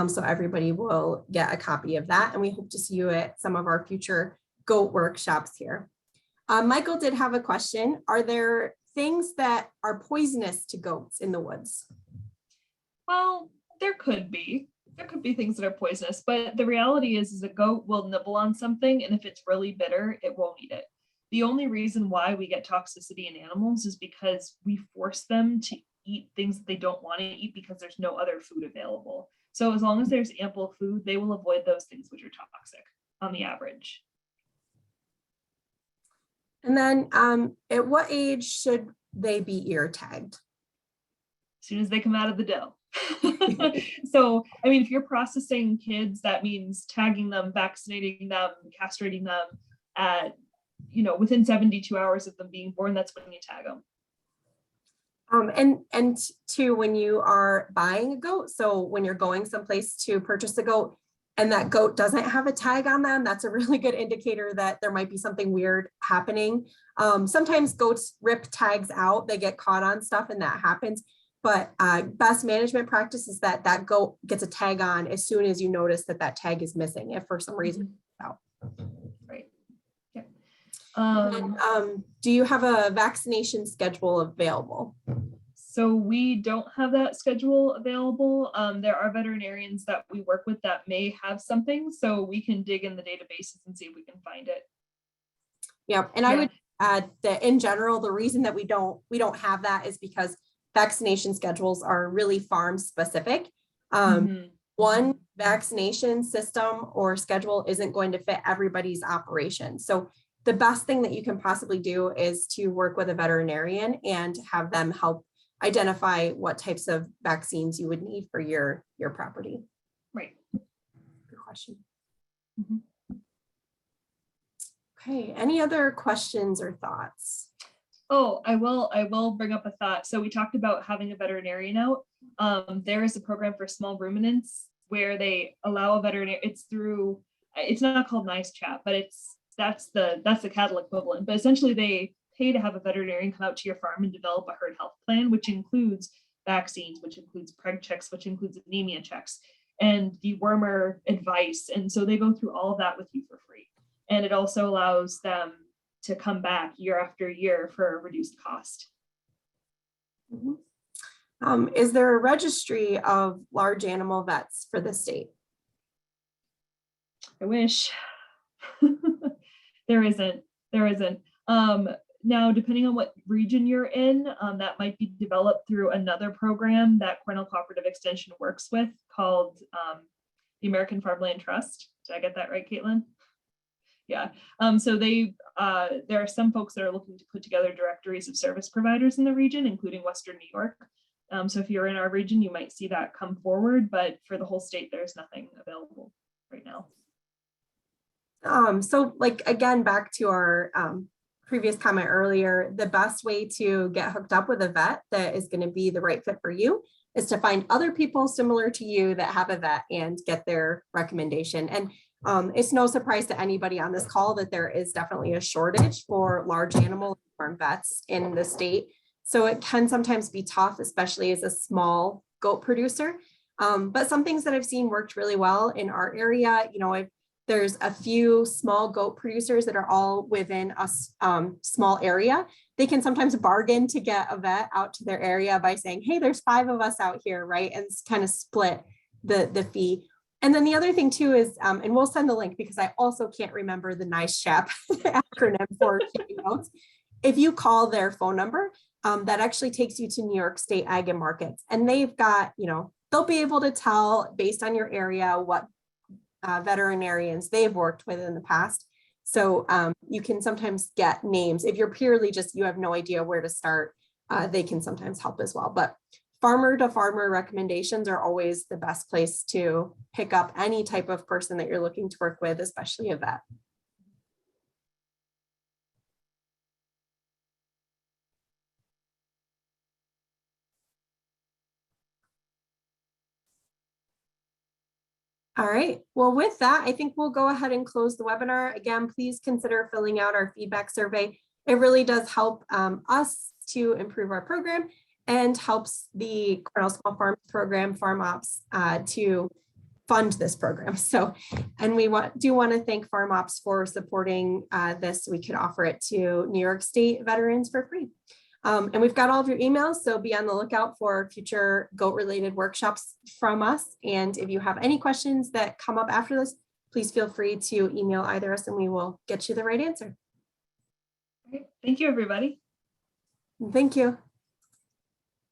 [SPEAKER 1] So everybody will get a copy of that. And we hope to see you at some of our future goat workshops here. Michael did have a question. Are there things that are poisonous to goats in the woods?
[SPEAKER 2] Well, there could be things that are poisonous, but the reality is a goat will nibble on something, and if it's really bitter, it won't eat it. The only reason why we get toxicity in animals is because we force them to eat things that they don't want to eat because there's no other food available. So as long as there's ample food, they will avoid those things which are toxic on the average.
[SPEAKER 1] And then at what age should they be ear tagged?
[SPEAKER 2] As soon as they come out of the doe. So, I mean, if you're processing kids, that means tagging them, vaccinating them, castrating them at, within 72 hours of them being born. That's when you tag them.
[SPEAKER 1] And two, when you are buying a goat, so when you're going someplace to purchase a goat and that goat doesn't have a tag on them, that's a really good indicator that there might be something weird happening. Sometimes goats rip tags out, they get caught on stuff and that happens. But best management practice is that that goat gets a tag on as soon as you notice that that tag is missing, if for some reason it's out.
[SPEAKER 2] Right. Yeah.
[SPEAKER 1] Do you have a vaccination schedule available?
[SPEAKER 2] So we don't have that schedule available. There are veterinarians that we work with that may have something, so we can dig in the databases and see if we can find it.
[SPEAKER 1] Yeah, and I would add that in general, the reason that we don't have that is because vaccination schedules are really farm specific. One vaccination system or schedule isn't going to fit everybody's operation. So the best thing that you can possibly do is to work with a veterinarian and have them help identify what types of vaccines you would need for your property.
[SPEAKER 2] Right.
[SPEAKER 1] Good question. Okay, any other questions or thoughts?
[SPEAKER 2] Oh, I will bring up a thought. So we talked about having a veterinarian out. There is a program for small ruminants where they allow a veterinarian. It's not called Nice Chat, but that's the cattle equivalent. But essentially they pay to have a veterinarian come out to your farm and develop a herd health plan, which includes vaccines, which includes preg checks, which includes anemia checks, and dewormer advice. And so they go through all of that with you for free. And it also allows them to come back year after year for a reduced cost.
[SPEAKER 1] Is there a registry of large animal vets for the state?
[SPEAKER 2] I wish. There isn't. Now, depending on what region you're in, that might be developed through another program that Cornell Cooperative Extension works with called the American Farmland Trust. Did I get that right, Caitlin? Yeah. So there are some folks that are looking to put together directories of service providers in the region, including Western New York. So if you're in our region, you might see that come forward, but for the whole state, there's nothing available right now.
[SPEAKER 1] So like, again, back to our previous comment earlier, the best way to get hooked up with a vet that is going to be the right fit for you is to find other people similar to you that have a vet and get their recommendation. And it's no surprise to anybody on this call that there is definitely a shortage for large animal farm vets in the state. So it can sometimes be tough, especially as a small goat producer. But some things that I've seen worked really well in our area, there's a few small goat producers that are all within a small area. They can sometimes bargain to get a vet out to their area by saying, hey, there's 5 of us out here, right? And kind of split the fee. And then the other thing too is, and we'll send the link because I also can't remember the Nice Chat acronym for shipping notes. If you call their phone number, that actually takes you to New York State Ag and Markets. And they've got, they'll be able to tell based on your area what veterinarians they've worked with in the past. So you can sometimes get names. If you're purely just, you have no idea where to start, they can sometimes help as well. But farmer to farmer recommendations are always the best place to pick up any type of person that you're looking to work with, especially a vet. All right, well, with that, I think we'll go ahead and close the webinar. Again, please consider filling out our feedback survey. It really does help us to improve our program. and helps the Cornell Small Farms program, FarmOps, to fund this program. So, and we do want to thank FarmOps for supporting this. We could offer it to New York State veterans for free. And we've got all of your emails, so be on the lookout for future goat-related workshops from us. And if you have any questions that come up after this, please feel free to email either us and we will get you the right answer.
[SPEAKER 2] Thank you, everybody.
[SPEAKER 1] Thank you.